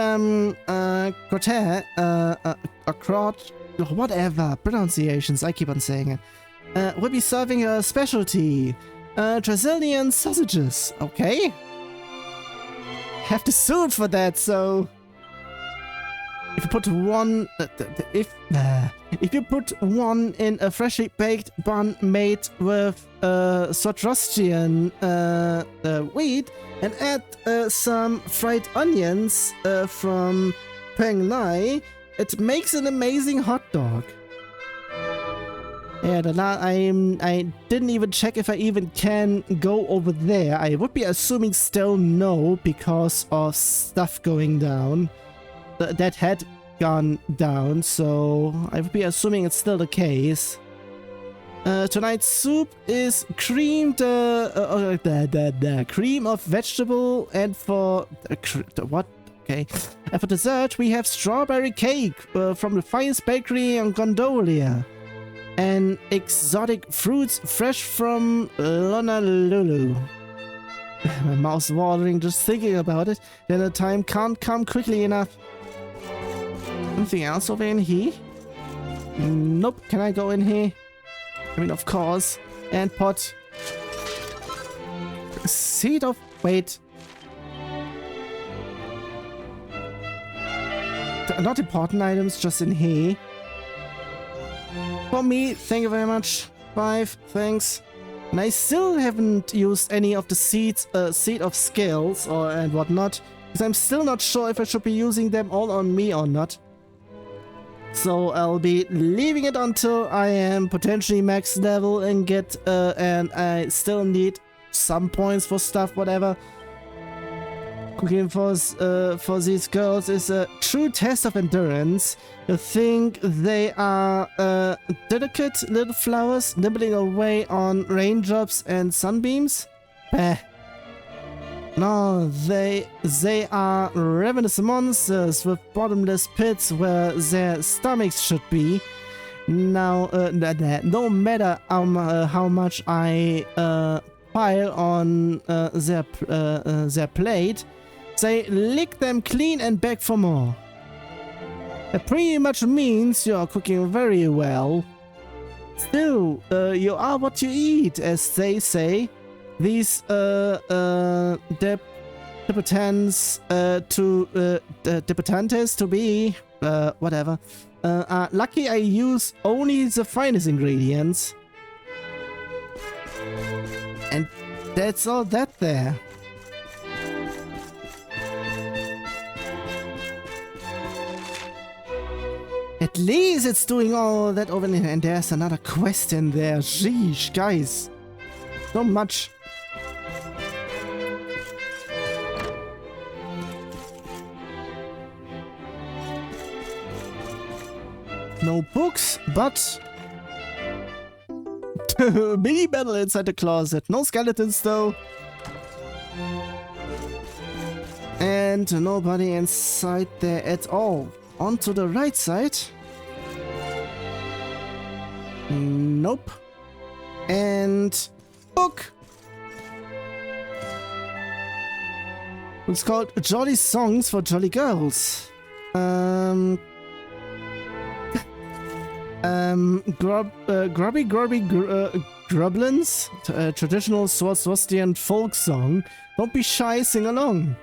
whatever. Pronunciations, I keep on saying it. We'll be serving a specialty. Brazilian sausages, okay? Have to sue for that, so... If you put one... if you put one in a freshly baked bun made with Sotrostian wheat and add some fried onions from Peng Lai, it makes an amazing hot dog. Yeah, I didn't even check if I even can go over there. I would be assuming still no, because of stuff going down. That had gone down, so I would be assuming it's still the case. Tonight's soup is creamed, cream of vegetable, and for... what? Okay. And for dessert, we have strawberry cake from the finest bakery in Gondolia. And exotic fruits fresh from Honolulu. My mouth's watering just thinking about it. Then the time can't come quickly enough. Anything else over in here? Nope. Can I go in here? I mean, of course. And pot. Seed of... Wait. Not important items, just in here. For me, thank you very much. 5, thanks. And I still haven't used any of the seed of skills and whatnot, because I'm still not sure if I should be using them all on me or not. So I'll be leaving it until I am potentially max level and and I still need some points for stuff, whatever. Cooking for these girls is a true test of endurance. You think they are delicate little flowers nibbling away on raindrops and sunbeams? Bah. No, they are ravenous monsters with bottomless pits where their stomachs should be. Now, no matter how much I pile on their plate, they lick them clean and beg for more. That pretty much means you are cooking very well. Still, you are what you eat, as they say. These debutantes to be whatever are lucky I use only the finest ingredients. And that's all that there. At least it's doing all that over there. And there's another quest in there. Sheesh, guys. So much. No books, but mini battle inside the closet. No skeletons though. And nobody inside there at all. On to the right side. Nope. And book. It's called Jolly Songs for Jolly Girls. Grubby Grublins, traditional Swastian folk song. Don't be shy, sing along.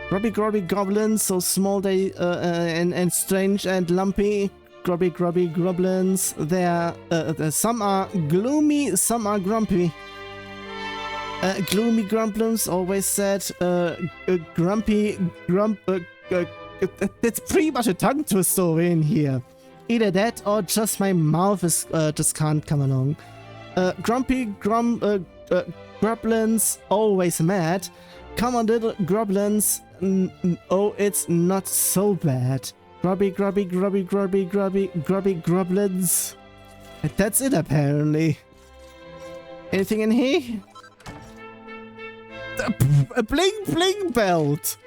Grubby goblins, so small they and strange and lumpy. Grubby grublins. Some are gloomy, some are grumpy. Gloomy grumblins always said grumpy. It's pretty much a tongue twister in here. Either that or just my mouth is just can't come along. Grumpy grublins always mad. Come on, little grublins. Oh, it's not so bad. Grubby grublins. And that's it apparently. Anything in here? A bling belt.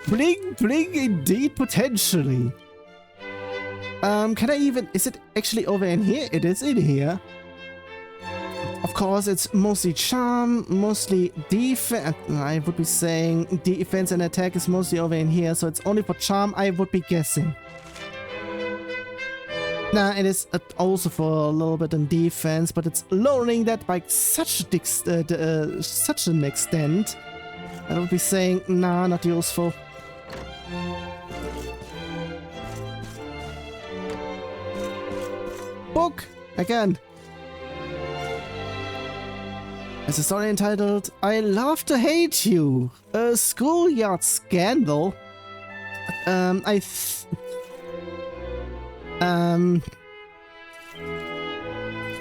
Bling indeed, potentially. Can I even... Is it actually over in here? It is in here. Of course, it's mostly charm, mostly defense. I would be saying defense and attack is mostly over in here, so it's only for charm, I would be guessing. Nah, it is also for a little bit in defense, but it's lowering that by such an extent. I would be saying, nah, not useful. Book! Again. As a story entitled, I Love to Hate You, a schoolyard scandal.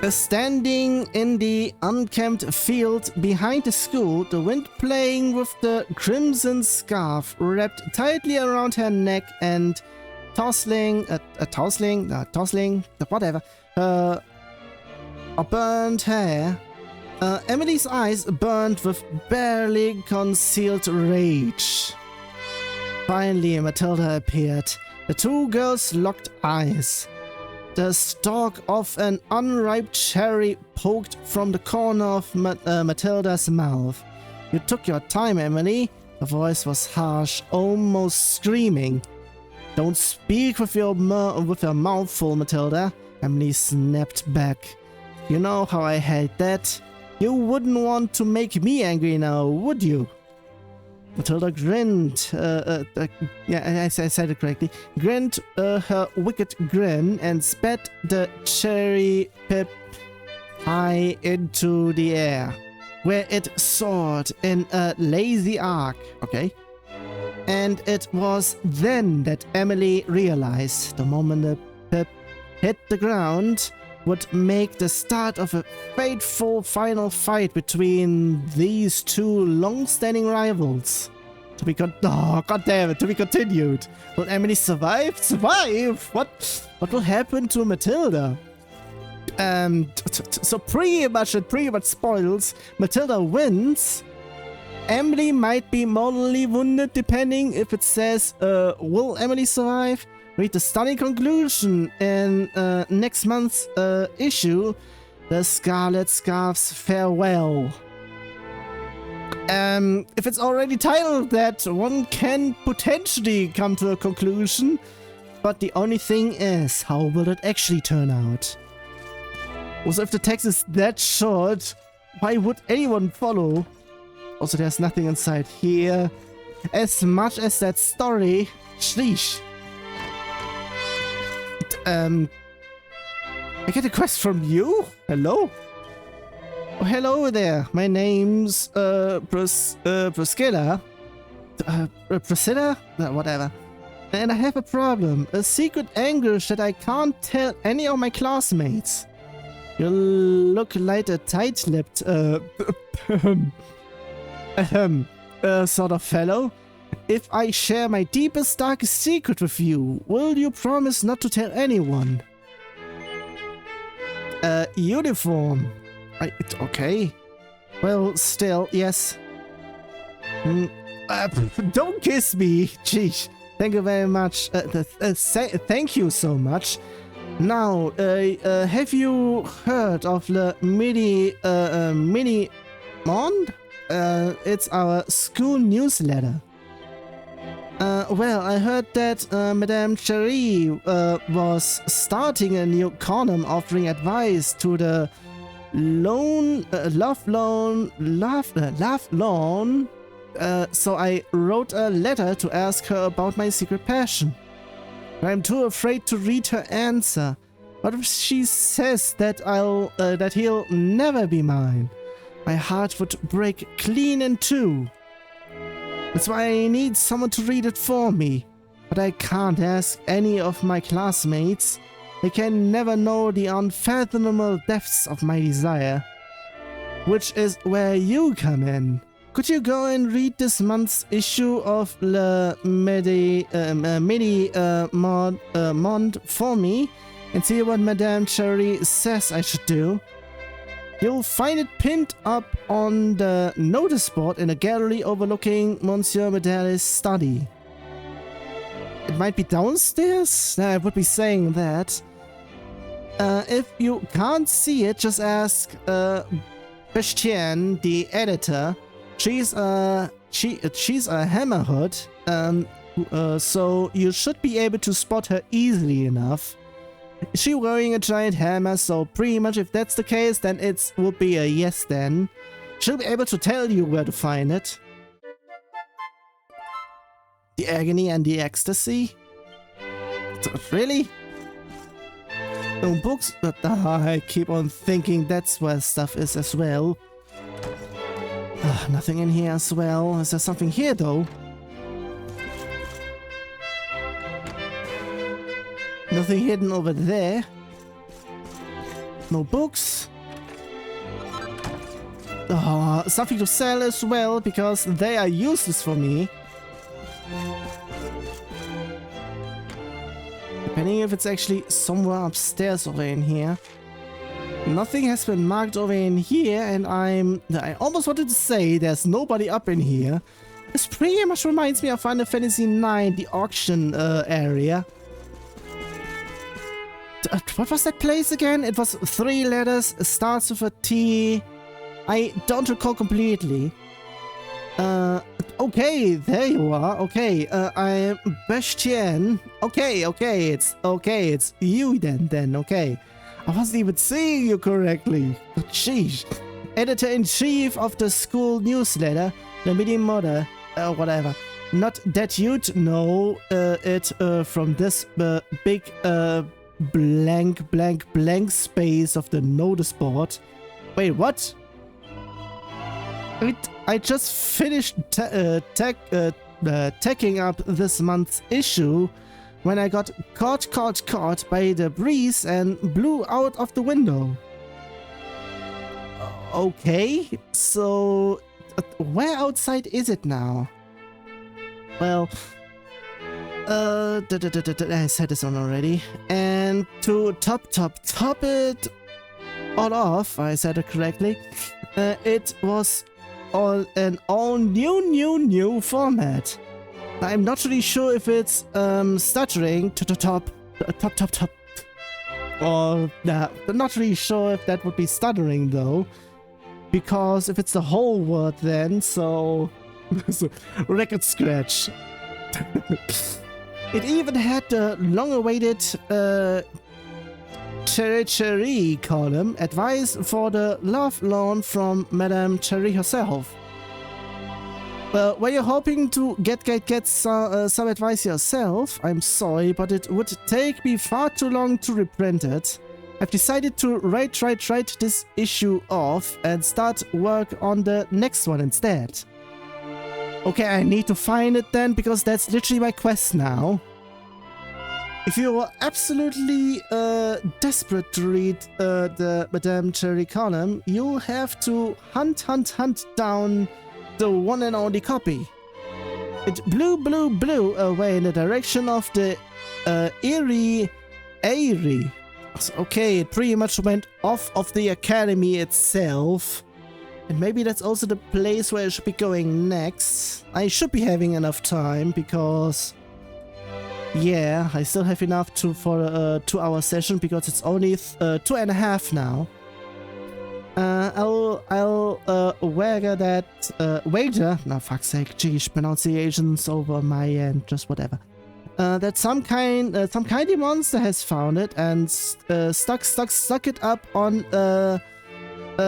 Standing in the unkempt field behind the school, the wind playing with the crimson scarf wrapped tightly around her neck and tossing, whatever, her burned hair. Emily's eyes burned with barely concealed rage. Finally, Matilda appeared. The two girls locked eyes. The stalk of an unripe cherry poked from the corner of Matilda's mouth. You took your time, Emily. Her voice was harsh, almost screaming. Don't speak with your mouth full, Matilda. Emily snapped back. You know how I hate that. You wouldn't want to make me angry now, would you? Matilda grinned. Yeah, I said it correctly. Grinned her wicked grin and spat the cherry pip high into the air, where it soared in a lazy arc. Okay. And it was then that Emily realized the moment the pip hit the ground would make the start of a fateful final fight between these two long-standing rivals. To be God damn it, to be continued. Will Emily survive? Survive? What will happen to Matilda? So pretty much spoils. Matilda wins. Emily might be mortally wounded, depending if it says, will Emily survive? Read the stunning conclusion in next month's issue, The Scarlet Scarf's Farewell. If it's already titled that, one can potentially come to a conclusion, but the only thing is, how will it actually turn out? Also, if the text is that short, why would anyone follow? Also, there's nothing inside here. As much as that story. Sheesh. I get a quest from you? Hello? Oh, hello there. My name's, Priscilla. Priscilla? Whatever. And I have a problem. A secret anguish that I can't tell any of my classmates. You look like a tight-lipped, sort of fellow. If I share my deepest, darkest secret with you, will you promise not to tell anyone? Uniform. Okay. Well, still, yes. Don't kiss me. Jeez. Thank you very much. Thank you so much. Now, have you heard of the Mini Monde? It's our school newsletter. Well, I heard that Madame Cherie was starting a new column offering advice to the love lone. So I wrote a letter to ask her about my secret passion. I'm too afraid to read her answer. What if she says that that he'll never be mine? My heart would break clean in two. That's why I need someone to read it for me. But I can't ask any of my classmates. They can never know the unfathomable depths of my desire. Which is where you come in. Could you go and read this month's issue of Le Mini Monde for me and see what Madame Cherie says I should do? You'll find it pinned up on the notice board in a gallery overlooking Monsieur Medalis' study. It might be downstairs? I would be saying that. If you can't see it, just ask Bastien, the editor. She's a hammerhead, so you should be able to spot her easily enough. She's wearing a giant hammer, so pretty much if that's the case, then it would be a yes then. She'll be able to tell you where to find it. The agony and the ecstasy? Really? No books? I keep on thinking that's where stuff is as well. Nothing in here as well. Is there something here though? Nothing hidden over there. No books. Something to sell as well, because they are useless for me. Depending if it's actually somewhere upstairs over in here. Nothing has been marked over in here, and I almost wanted to say there's nobody up in here. This pretty much reminds me of Final Fantasy IX, the auction area. What was that place again? It was 3 letters, starts with a T. I don't recall completely. Okay, there you are. Okay, I'm Bastien. Okay, it's you then, okay. I wasn't even seeing you correctly. Sheesh. Editor-in-chief of the school newsletter, the Mini Mode. whatever. Not that you'd know it from this big blank space of the notice board. Wait, what? I just finished tacking up this month's issue when I got caught by the breeze and blew out of the window. Okay, so where outside is it now? Well, I said this one already. And to top it all off, I said it correctly, it was an all new format. I'm not really sure if it's stuttering to the top, or not really sure if that would be stuttering though, because if it's the whole word then, so record scratch. It even had the long-awaited Cherry column, advice for the love lawn from Madame Cherry herself. Were you hoping to get some advice yourself? I'm sorry, but it would take me far too long to reprint it. I've decided to write this issue off and start work on the next one instead. Okay, I need to find it then, because that's literally my quest now. If you are absolutely desperate to read the Madame Cherry column, you'll have to hunt down the one and only copy. It blew away in the direction of the Airy. Okay, it pretty much went off of the Academy itself. And maybe that's also the place where I should be going next. I should be having enough time because, yeah, I still have enough for a 2-hour session because it's only 2.5 now. I'll wager, no fuck's sake, geez, pronunciations over my end, just whatever. That some kindly monster has found it and stuck it up on a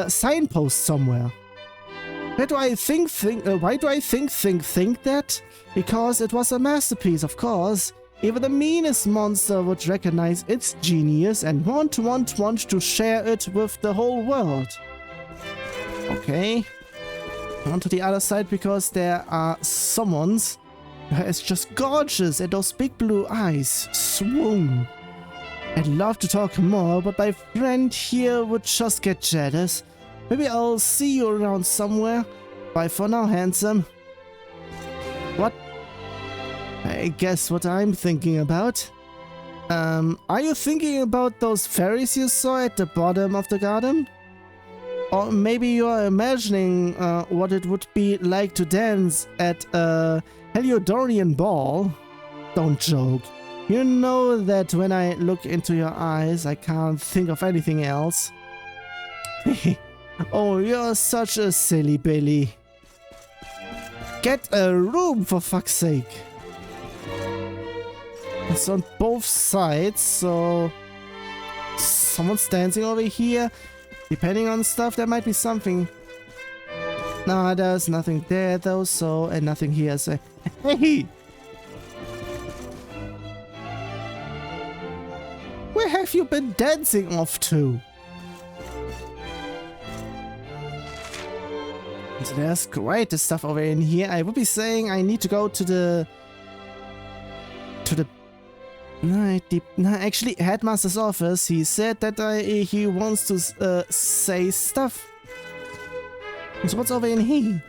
signpost somewhere. Why do I think that? Because it was a masterpiece, of course. Even the meanest monster would recognize its genius and want to share it with the whole world. Okay. On to the other side because there are summons. It's just gorgeous and those big blue eyes. Swoon. I'd love to talk more, but my friend here would just get jealous. Maybe I'll see you around somewhere. Bye for now, handsome. What? I guess what I'm thinking about. Are you thinking about those fairies you saw at the bottom of the garden? Or maybe you're imagining what it would be like to dance at a Heliodorian ball? Don't joke. You know that when I look into your eyes, I can't think of anything else. Oh, you're such a silly Billy. Get a room, for fuck's sake. It's on both sides, so someone's dancing over here. Depending on stuff, there might be something. No, there's nothing there though, so, and nothing here, so, hey! Where have you been dancing off to? So there's quite the stuff over in here. I would be saying I need to go to the... No, actually, Headmaster's office. He said that he wants to say stuff. So what's over in here?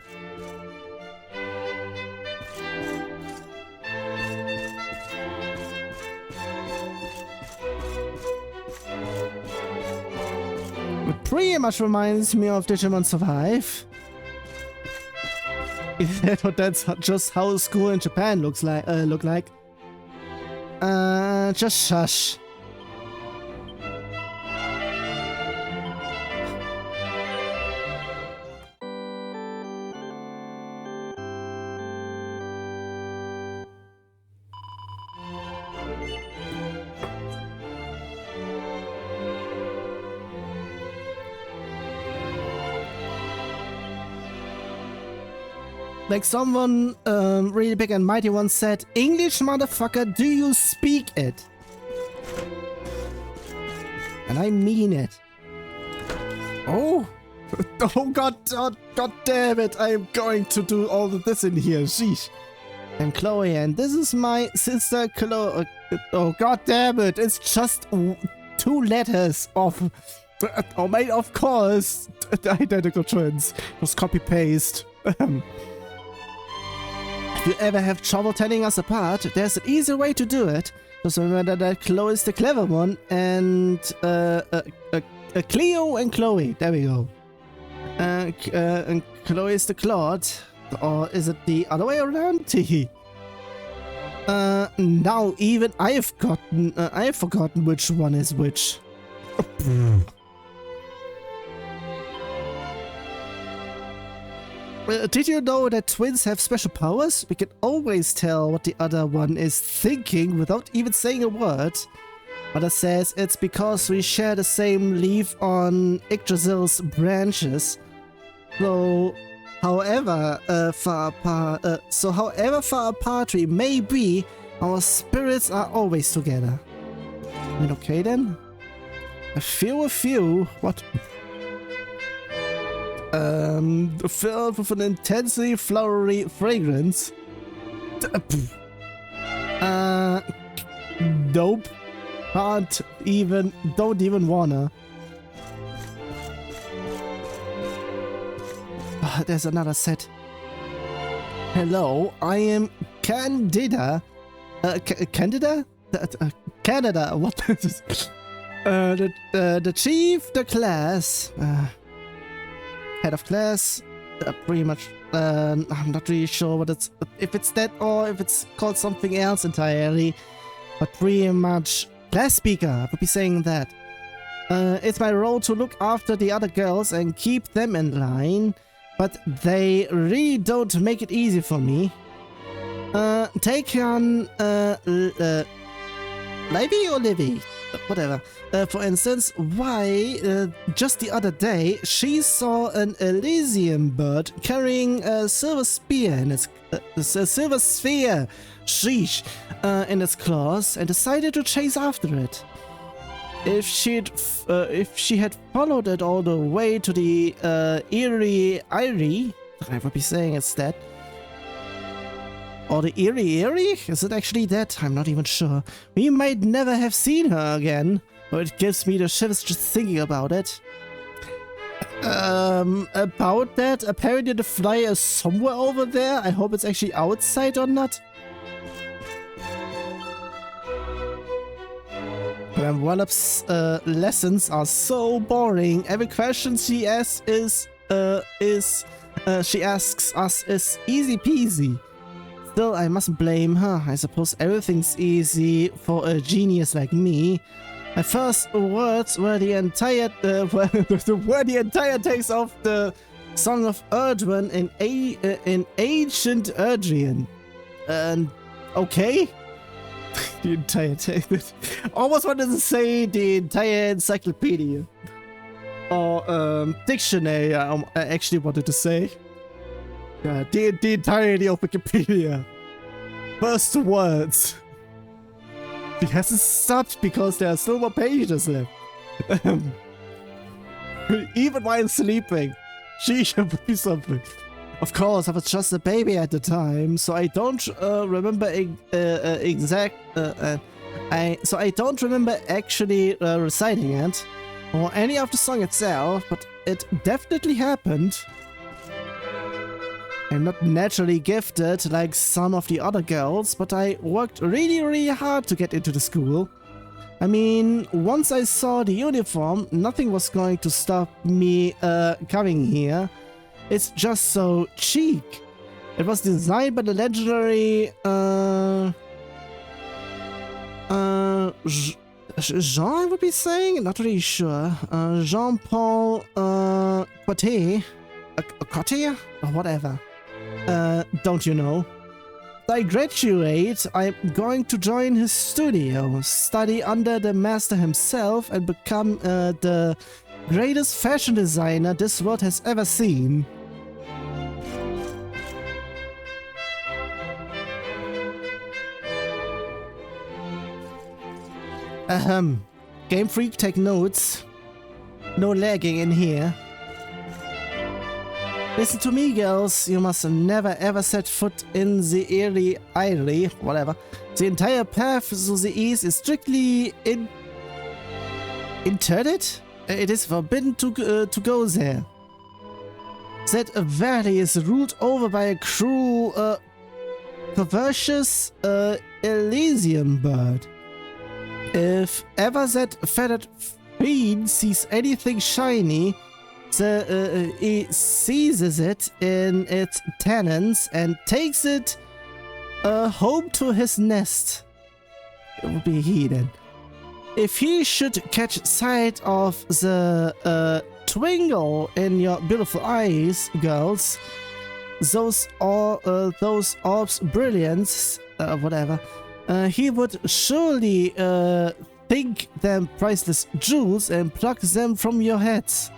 It pretty much reminds me of Digimon Survive. That's just how school in Japan look like. Just shush. Like someone really big and mighty once said, English, motherfucker, do you speak it? And I mean it. Oh. Oh god, god damn it, I am going to do all of this in here, sheesh. I'm Chloe and this is my sister Chloe. Oh god damn it, it's just 2 letters of... Oh mate, of course, identical twins. Just copy-paste. If you ever have trouble telling us apart, there's an easy way to do it. Just remember that Chloe is the clever one and Cleo and Chloe, there we go. And Chloe is the Claude, or is it the other way around? Now even I've forgotten which one is which. Did you know that twins have special powers? We can always tell what the other one is thinking without even saying a word. Mother says it's because we share the same leaf on Yggdrasil's branches. So, however far apart we may be, our spirits are always together. I mean, okay then. A few. What? Filled with an intensely flowery fragrance. Nope. Don't even wanna. There's another set. Hello, I am Candida. Candida? Canada, what is this? The chief, the class. Head of class. Pretty much, I'm not really sure what it's, if it's that or if it's called something else entirely. But pretty much class speaker, I would be saying that. It's my role to look after the other girls and keep them in line, but they really don't make it easy for me. Take on Livy or Livy? Whatever. For instance, why, just the other day, she saw an Elysium bird carrying a silver spear in its silver sphere, sheesh, in its claws, and decided to chase after it. If she had followed it all the way to the Eyrie, I would be saying it's that. Or the Eyrie? Is it actually that? I'm not even sure. We might never have seen her again. But it gives me the shivers just thinking about it. About that, apparently the flyer is somewhere over there. I hope it's actually outside or not. Wallop's lessons are so boring. Every question she asks she asks us is easy peasy. Still, I mustn't blame her. I suppose everything's easy for a genius like me. My first words were the entire text of the Song of Erdwin in ancient Erdrian. Okay. The entire text. Almost wanted to say the entire encyclopedia or dictionary. I actually wanted to say. Yeah, the entirety of Wikipedia. First words. It hasn't stopped because there are still more pages left. Even while sleeping. She should be something. Of course, I was just a baby at the time, so I don't remember I don't remember actually reciting it or any of the song itself, but it definitely happened. I'm not naturally gifted like some of the other girls, but I worked really hard to get into the school. I mean, once I saw the uniform, nothing was going to stop me coming here. It's just so chic. It was designed by the legendary Jean, I would be saying? Not really sure. Jean-Paul Coté? Coté? Or whatever. Don't you know? I graduate, I'm going to join his studio, study under the master himself, and become the greatest fashion designer this world has ever seen. Game Freak, take notes. No lagging in here. Listen to me, girls. You must never ever set foot in the Eyrie, whatever. The entire path to the east is strictly interdicted. It is forbidden to go there. That valley is ruled over by a cruel, perverse Elysium bird. If ever that feathered fiend sees anything shiny, he seizes it in its talons and takes it home to his nest. It would be he then. If he should catch sight of the twinkle in your beautiful eyes, girls, those orbs' brilliance, whatever, he would surely think them priceless jewels and pluck them from your heads.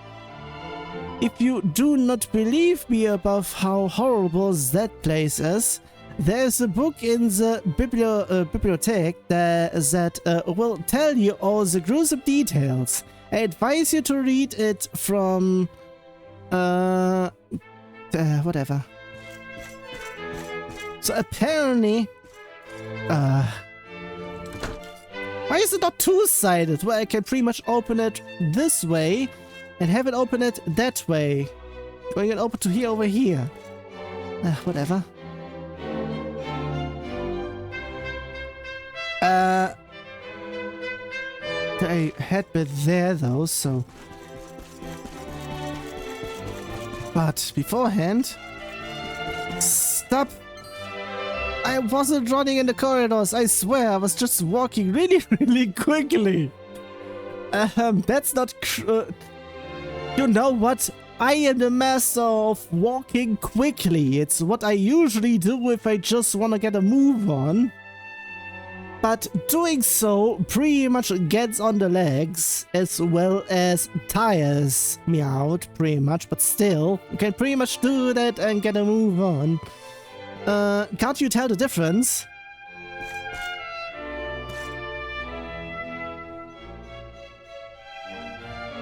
If you do not believe me about how horrible that place is, there's a book in the bibliothèque that will tell you all the gruesome details. I advise you to read it from... whatever. So apparently... why is it not two-sided? Well, I can pretty much open it this way and have it open it that way. Going it open to here over here. Whatever. I had been there though, so... But beforehand... Stop! I wasn't running in the corridors, I swear, I was just walking really, really quickly. That's not... you know what? I am the master of walking quickly. It's what I usually do if I just want to get a move on. But doing so pretty much gets on the legs as well as tires me out pretty much, but still, you can pretty much do that and get a move on. Can't you tell the difference?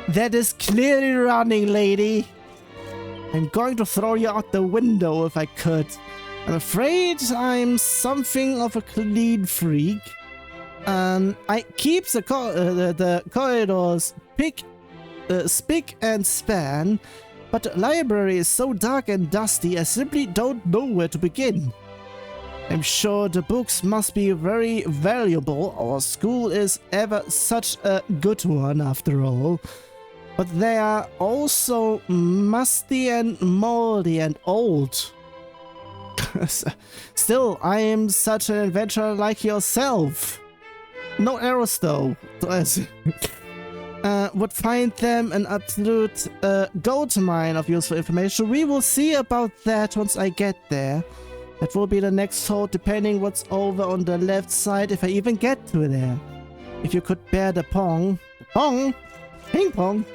That is clearly running, lady. I'm going to throw you out the window if I could. I'm afraid I'm something of a clean freak. I keep the corridors spick and span, but the library is so dark and dusty I simply don't know where to begin. I'm sure the books must be very valuable. Our school is ever such a good one after all. But they are also musty and moldy and old. Still, I am such an adventurer like yourself. No arrows though. Would find them an absolute goldmine of useful information. We will see about that once I get there. That will be the next hold, depending what's over on the left side, if I even get to there. If you could bear the pong. Pong? Ping pong?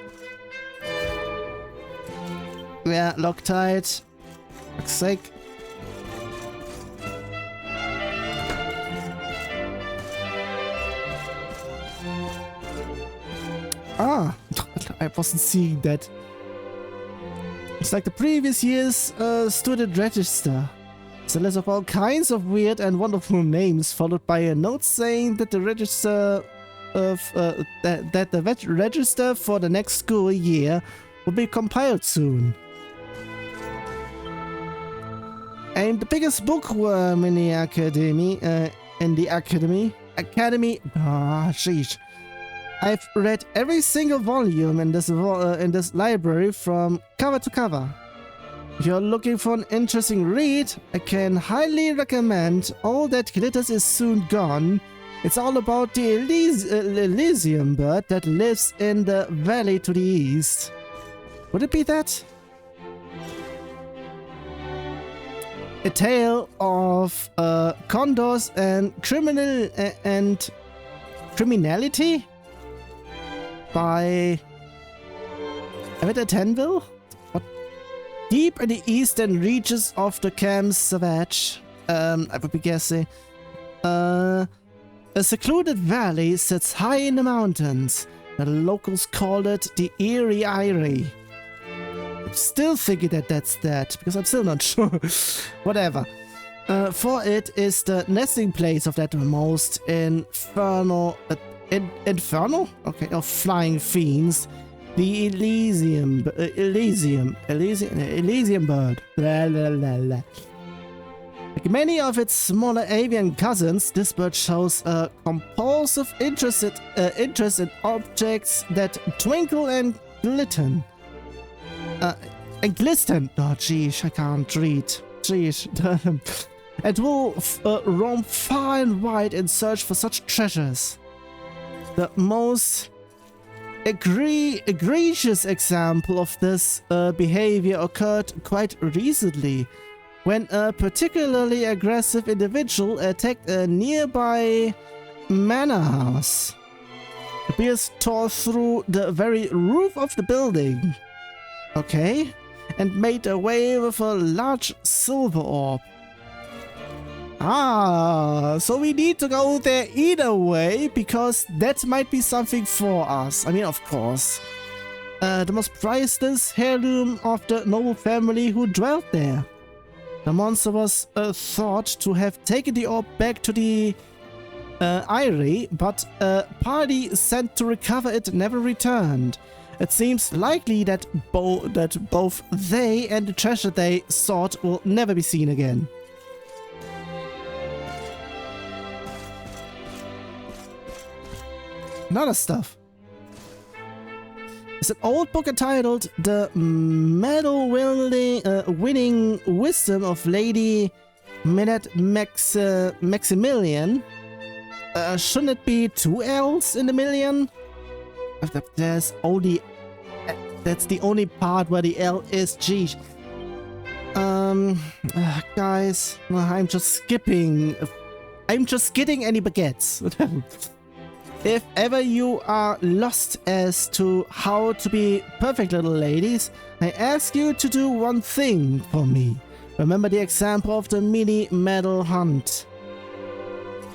Yeah, Loctite. Fuck's sake. Ah, I wasn't seeing that. It's like the previous year's student register. It's a list of all kinds of weird and wonderful names, followed by a note saying that the register of register for the next school year will be compiled soon. I'm the biggest bookworm in the Academie. Academie. Ah, sheesh. I've read every single volume in this library from cover to cover. If you're looking for an interesting read, I can highly recommend All That Glitters Is Soon Gone. It's all about the Elysium bird that lives in the valley to the east. Would it be that? A tale of condors and criminality by Occidentalis? What? Deep in the eastern reaches of the Champs Sauvage, I would be guessing. A secluded valley sits high in the mountains. The locals call it the Eerie Eyrie. I'm still thinking that that's that, because I'm still not sure. Whatever. For it is the nesting place of that most infernal... Infernal? Okay, of flying fiends. The Elysium bird. La, la, la, la. Like many of its smaller avian cousins, this bird shows a compulsive interest in objects that twinkle and glisten. And glisten. Oh, geez, I can't read. Geez. And will roam far and wide in search for such treasures. The most egregious example of this behavior occurred quite recently, when a particularly aggressive individual attacked a nearby manor house. The bears tore through the very roof of the building. Okay. And made away with a large silver orb. Ah, so we need to go there either way, because that might be something for us. I mean, of course. The most priceless heirloom of the noble family who dwelt there. The monster was thought to have taken the orb back to the Eyrie, but a party sent to recover it never returned. It seems likely that both they and the treasure they sought will never be seen again. Another stuff. It's an old book entitled The Medal-Winning Wisdom of Lady Minette Maximilian. Shouldn't it be 2 L's in the million? There's only... That's the only part where the L is G. Guys, I'm just skipping. I'm just getting any baguettes. If ever you are lost as to how to be perfect little ladies, I ask you to do one thing for me. Remember the example of the mini medal hunt.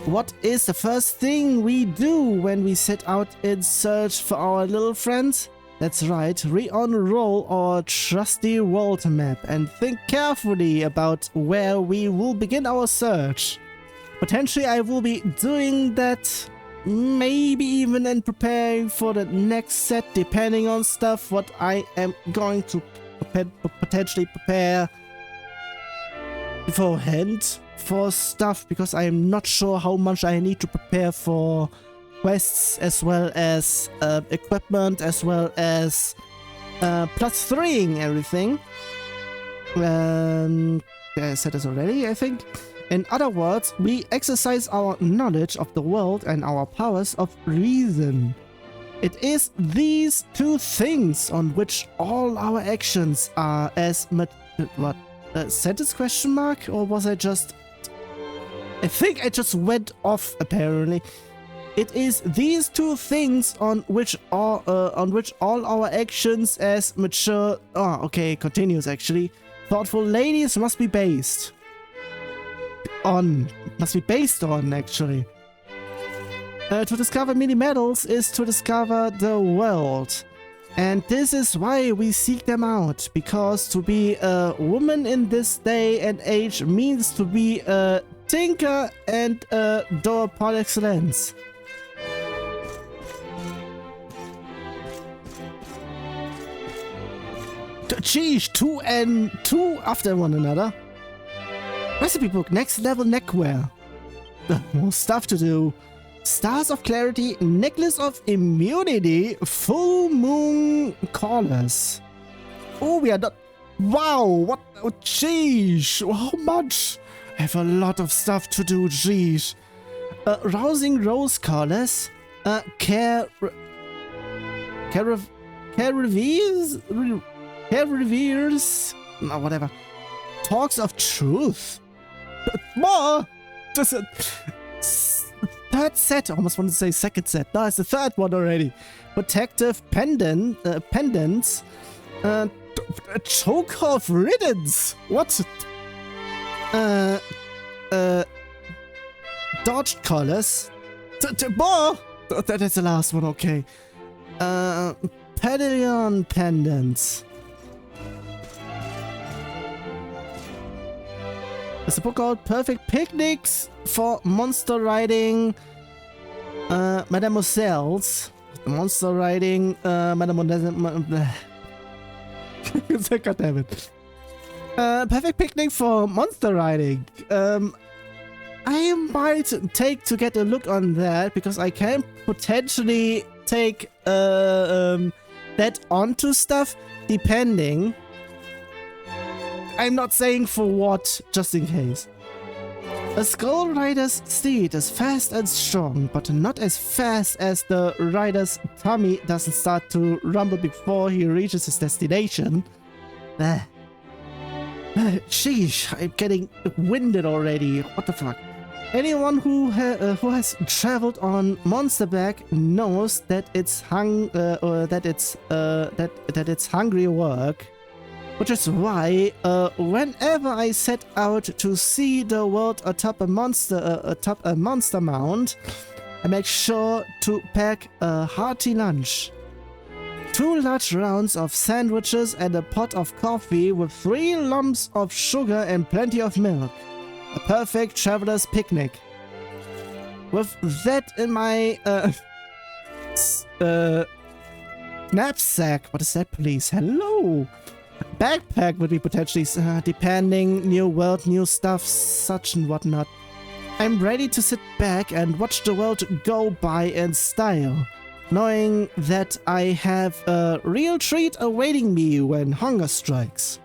What is the first thing we do when we set out in search for our little friends? That's right, re-unroll our trusty world map and think carefully about where we will begin our search. Potentially I will be doing that, maybe even in preparing for the next set, depending on stuff what I am going to potentially prepare beforehand for stuff, because I am not sure how much I need to prepare for quests, as well as equipment, as well as +3ing everything. I said this already, I think. In other words, we exercise our knowledge of the world and our powers of reason. It is these two things on which all our actions are as much... What? Sentence question mark? Or was I just... I think I just went off, apparently. It is these two things on which all our actions as mature... Oh, okay, continues actually. Thoughtful ladies must be based on, actually. To discover mini medals is to discover the world. And this is why we seek them out, because to be a woman in this day and age means to be a tinker and a doer par excellence. Geez, 2 and 2 after one another. Recipe book, next level neckwear. More stuff to do. Stars of Clarity, Necklace of Immunity, Full Moon Collars. Oh, we are not... Wow, what? Oh, jeez, how much? I have a lot of stuff to do, jeez. Rousing Rose Collars, Care Reveres? No, whatever. Talks of Truth. More! Just a... Third set, I almost wanted to say second set. No, it's the third one already. Protective pendants. Choke of riddance. What? Dodged collars. More? That's the last one, okay. Pedalion pendants. There's a book called Perfect Picnics for Monster Riding Mademoiselles. Monster Riding Mademoiselle. God damn it. Perfect Picnic for Monster Riding. I might take to get a look on that because I can potentially take that onto stuff depending. I'm not saying for what, just in case. A Skull Rider's steed is fast and strong, but not as fast as the rider's tummy doesn't start to rumble before he reaches his destination. Sheesh, I'm getting winded already. What the fuck? Anyone who has traveled on Monsterback knows that it's hungry work. Which is why, whenever I set out to see the world atop a monster mound, I make sure to pack a hearty lunch. 2 large rounds of sandwiches and a pot of coffee with 3 lumps of sugar and plenty of milk. A perfect traveler's picnic. With that in my knapsack. What is that, please? Hello. Backpack would be potentially depending. New world, new stuff, such and whatnot. I'm ready to sit back and watch the world go by in style, knowing that I have a real treat awaiting me when hunger strikes.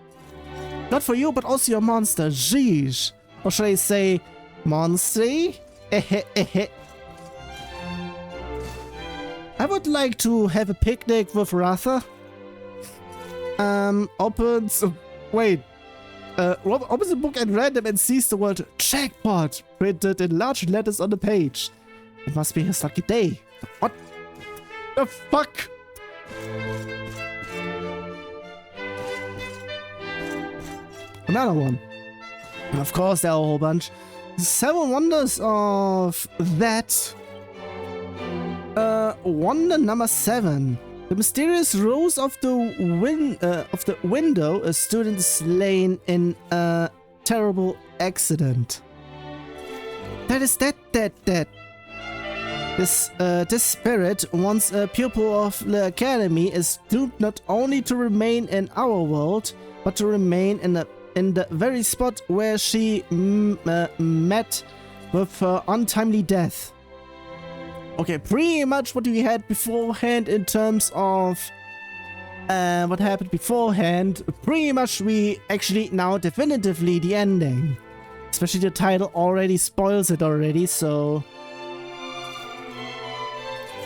Not for you, but also your monster, Jeez. Or should I say, monstery? I would like to have a picnic with Ratha. Opens the book at random and sees the word jackpot printed in large letters on the page. It must be his lucky day. What the fuck? Another one. And of course, there are a whole bunch. 7 wonders of that. Wonder number 7. The mysterious rose of the window. A student slain in a terrible accident. That is that. This spirit, once a pupil of the Academy, is doomed not only to remain in our world, but to remain in the very spot where she met with her untimely death. Okay, pretty much what we had beforehand in terms of what happened beforehand. Pretty much we actually now definitively the ending. Especially the title already spoils it already, so...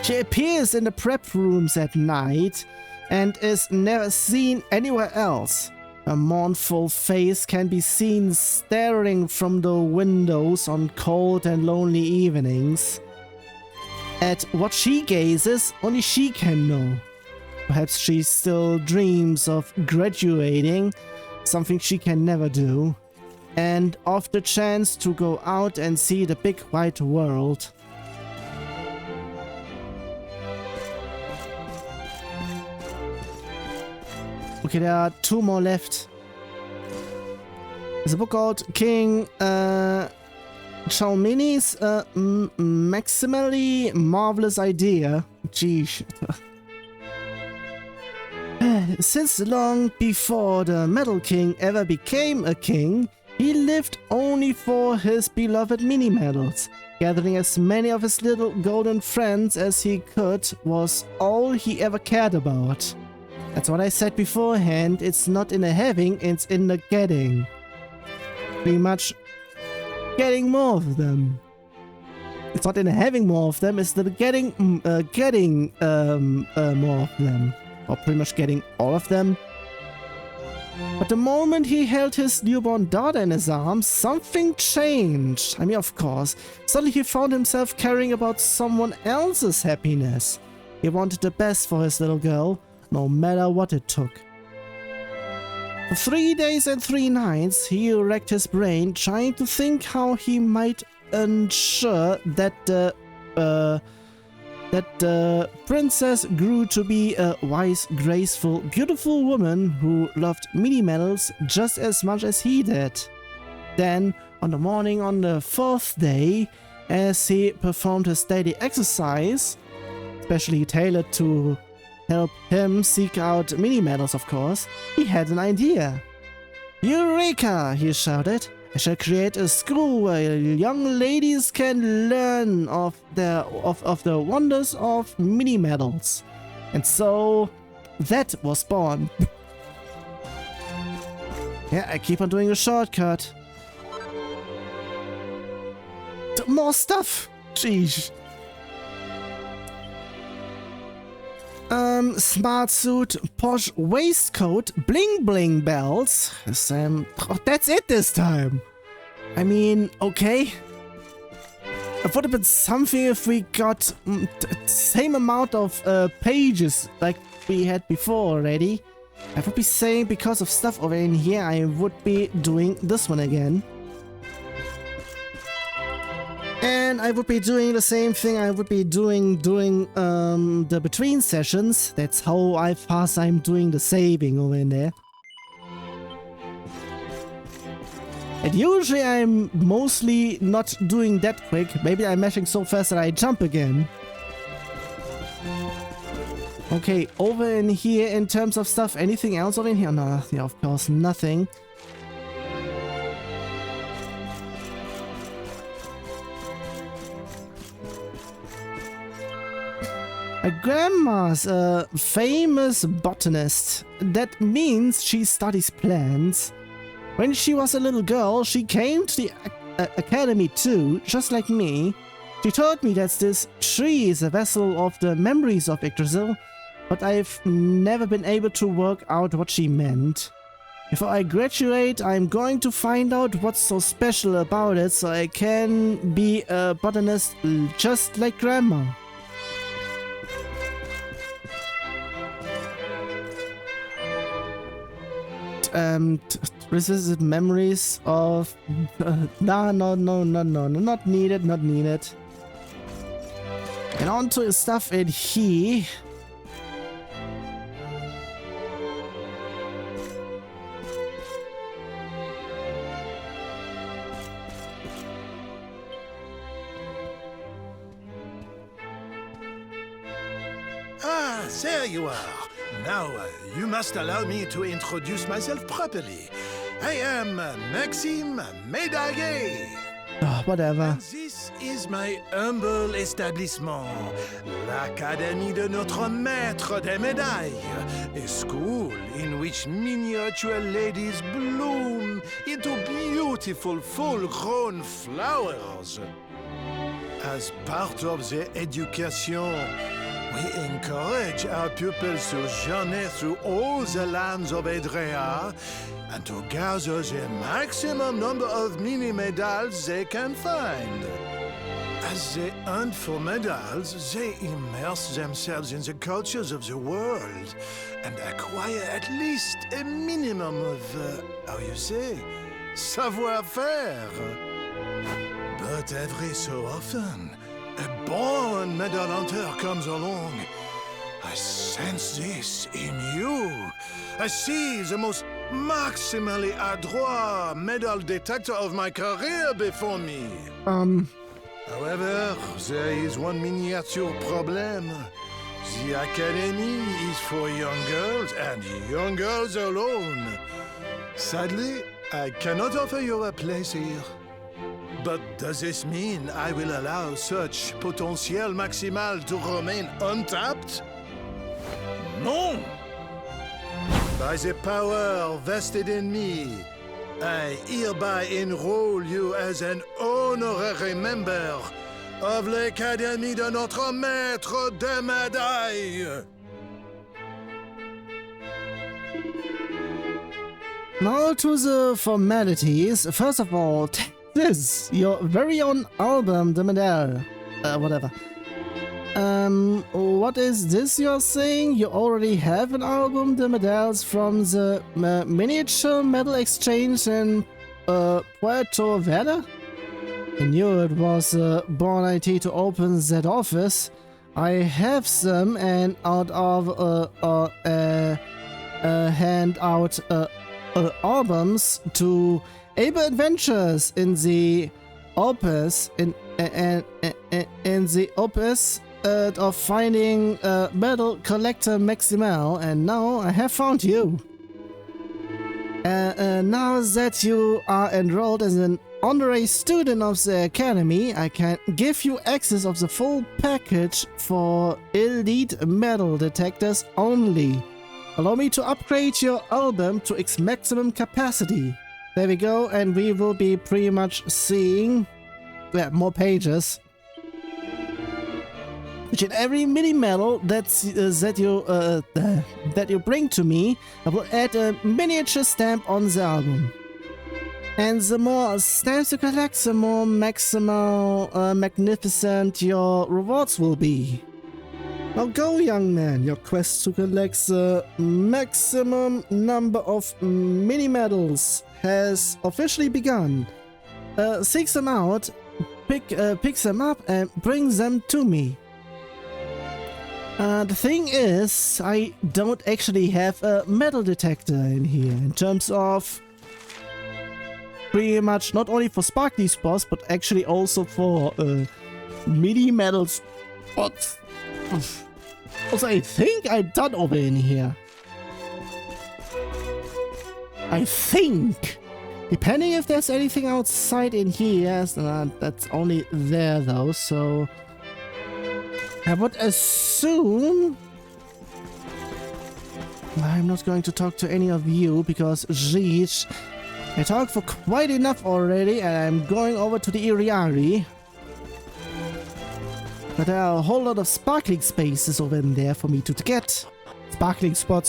She appears in the prep rooms at night and is never seen anywhere else. Her mournful face can be seen staring from the windows on cold and lonely evenings. At what she gazes, only she can know. Perhaps she still dreams of graduating, something she can never do, and of the chance to go out and see the big white world. Okay, there are 2 more left. There's a book called King Chalmini's maximally marvelous idea. Geez. Since long before the Metal King ever became a king, he lived only for his beloved mini-medals. Gathering as many of his little golden friends as he could was all he ever cared about. That's what I said beforehand. It's not in the having, it's in the getting. Pretty much getting more of them. It's not in the having more of them, it's the getting more of them. Or pretty much getting all of them. But the moment he held his newborn daughter in his arms, something changed. I mean, of course. Suddenly he found himself caring about someone else's happiness. He wanted the best for his little girl, no matter what it took. For 3 days and 3 nights, he racked his brain, trying to think how he might ensure that the the princess grew to be a wise, graceful, beautiful woman who loved mini medals just as much as he did. Then, on the morning on the 4th day, as he performed his daily exercise, especially tailored to help him seek out mini medals, of course, he had an idea. "Eureka!" he shouted. "I shall create a school where young ladies can learn of the wonders of mini medals." And so that was born. Yeah, I keep on doing a shortcut. More stuff! Jeez. Smart suit, posh waistcoat, bling bling bells. That's it this time. I mean, okay. It would have been something if we got the same amount of pages like we had before already. I would be saying because of stuff over in here, I would be doing this one again. And I would be doing the same thing I would be doing the between sessions. That's how fast I'm doing the saving over in there. And usually I'm mostly not doing that quick. Maybe I'm mashing so fast that I jump again. Okay, over in here in terms of stuff, anything else over in here? No, yeah, of course, nothing. Grandma's a famous botanist. That means she studies plants. When she was a little girl, she came to the Academy too, just like me. She told me that this tree is a vessel of the memories of Yggdrasil, but I've never been able to work out what she meant. Before I graduate, I'm going to find out what's so special about it so I can be a botanist just like Grandma. Revisit memories of... no, not needed, not needed. And on to stuff in here. Ah, there you are. Now, you must allow me to introduce myself properly. I am Maxime Médaillé. Oh, whatever. And this is my humble establishment, l'Académie de notre Maître des Médailles, a school in which miniature ladies bloom into beautiful full-grown flowers. As part of the education, we encourage our pupils to journey through all the lands of Edrea and to gather the maximum number of mini medals they can find. As they hunt for medals, they immerse themselves in the cultures of the world and acquire at least a minimum of, how you say, savoir-faire. But every so often, a born medal hunter comes along. I sense this in you. I see the most maximally adroit medal detector of my career before me. However, there is one miniature problem. The Academy is for young girls and young girls alone. Sadly, I cannot offer you a place here. But does this mean I will allow such potential maximal to remain untapped? No! By the power vested in me, I hereby enroll you as an honorary member of l'Académie de notre Maître des Médailles. Now to the formalities. First of all, this, your very own album, the medal. Whatever. What is this you're saying? You already have an album, the medals from the miniature medal exchange in Puerto Verde? I knew it was a born idea to open that office. I have some and out of hand out albums to able adventures in the opus in the opus of finding metal collector Maximal, and now I have found you. Now that you are enrolled as an honorary student of the Academy, I can give you access of the full package for elite metal detectors only. Allow me to upgrade your album to its maximum capacity. There we go, and we will be pretty much seeing more pages. Which in every mini medal that you bring to me, I will add a miniature stamp on the album. And the more stamps you collect, the more magnificent your rewards will be. Now go, young man, your quest to collect the maximum number of mini medals has officially begun. Seek them out, pick them up and bring them to me. The thing is, I don't actually have a metal detector in here, in terms of pretty much not only for sparkly spots, but actually also for mini metal spots. Also, I think I'm done over in here. I think. Depending if there's anything outside in here, that's only there though, so I would assume I'm not going to talk to any of you because, geez, I talked for quite enough already and I'm going over to the Iriari. But there are a whole lot of sparkling spaces over in there for me to get. Sparkling spots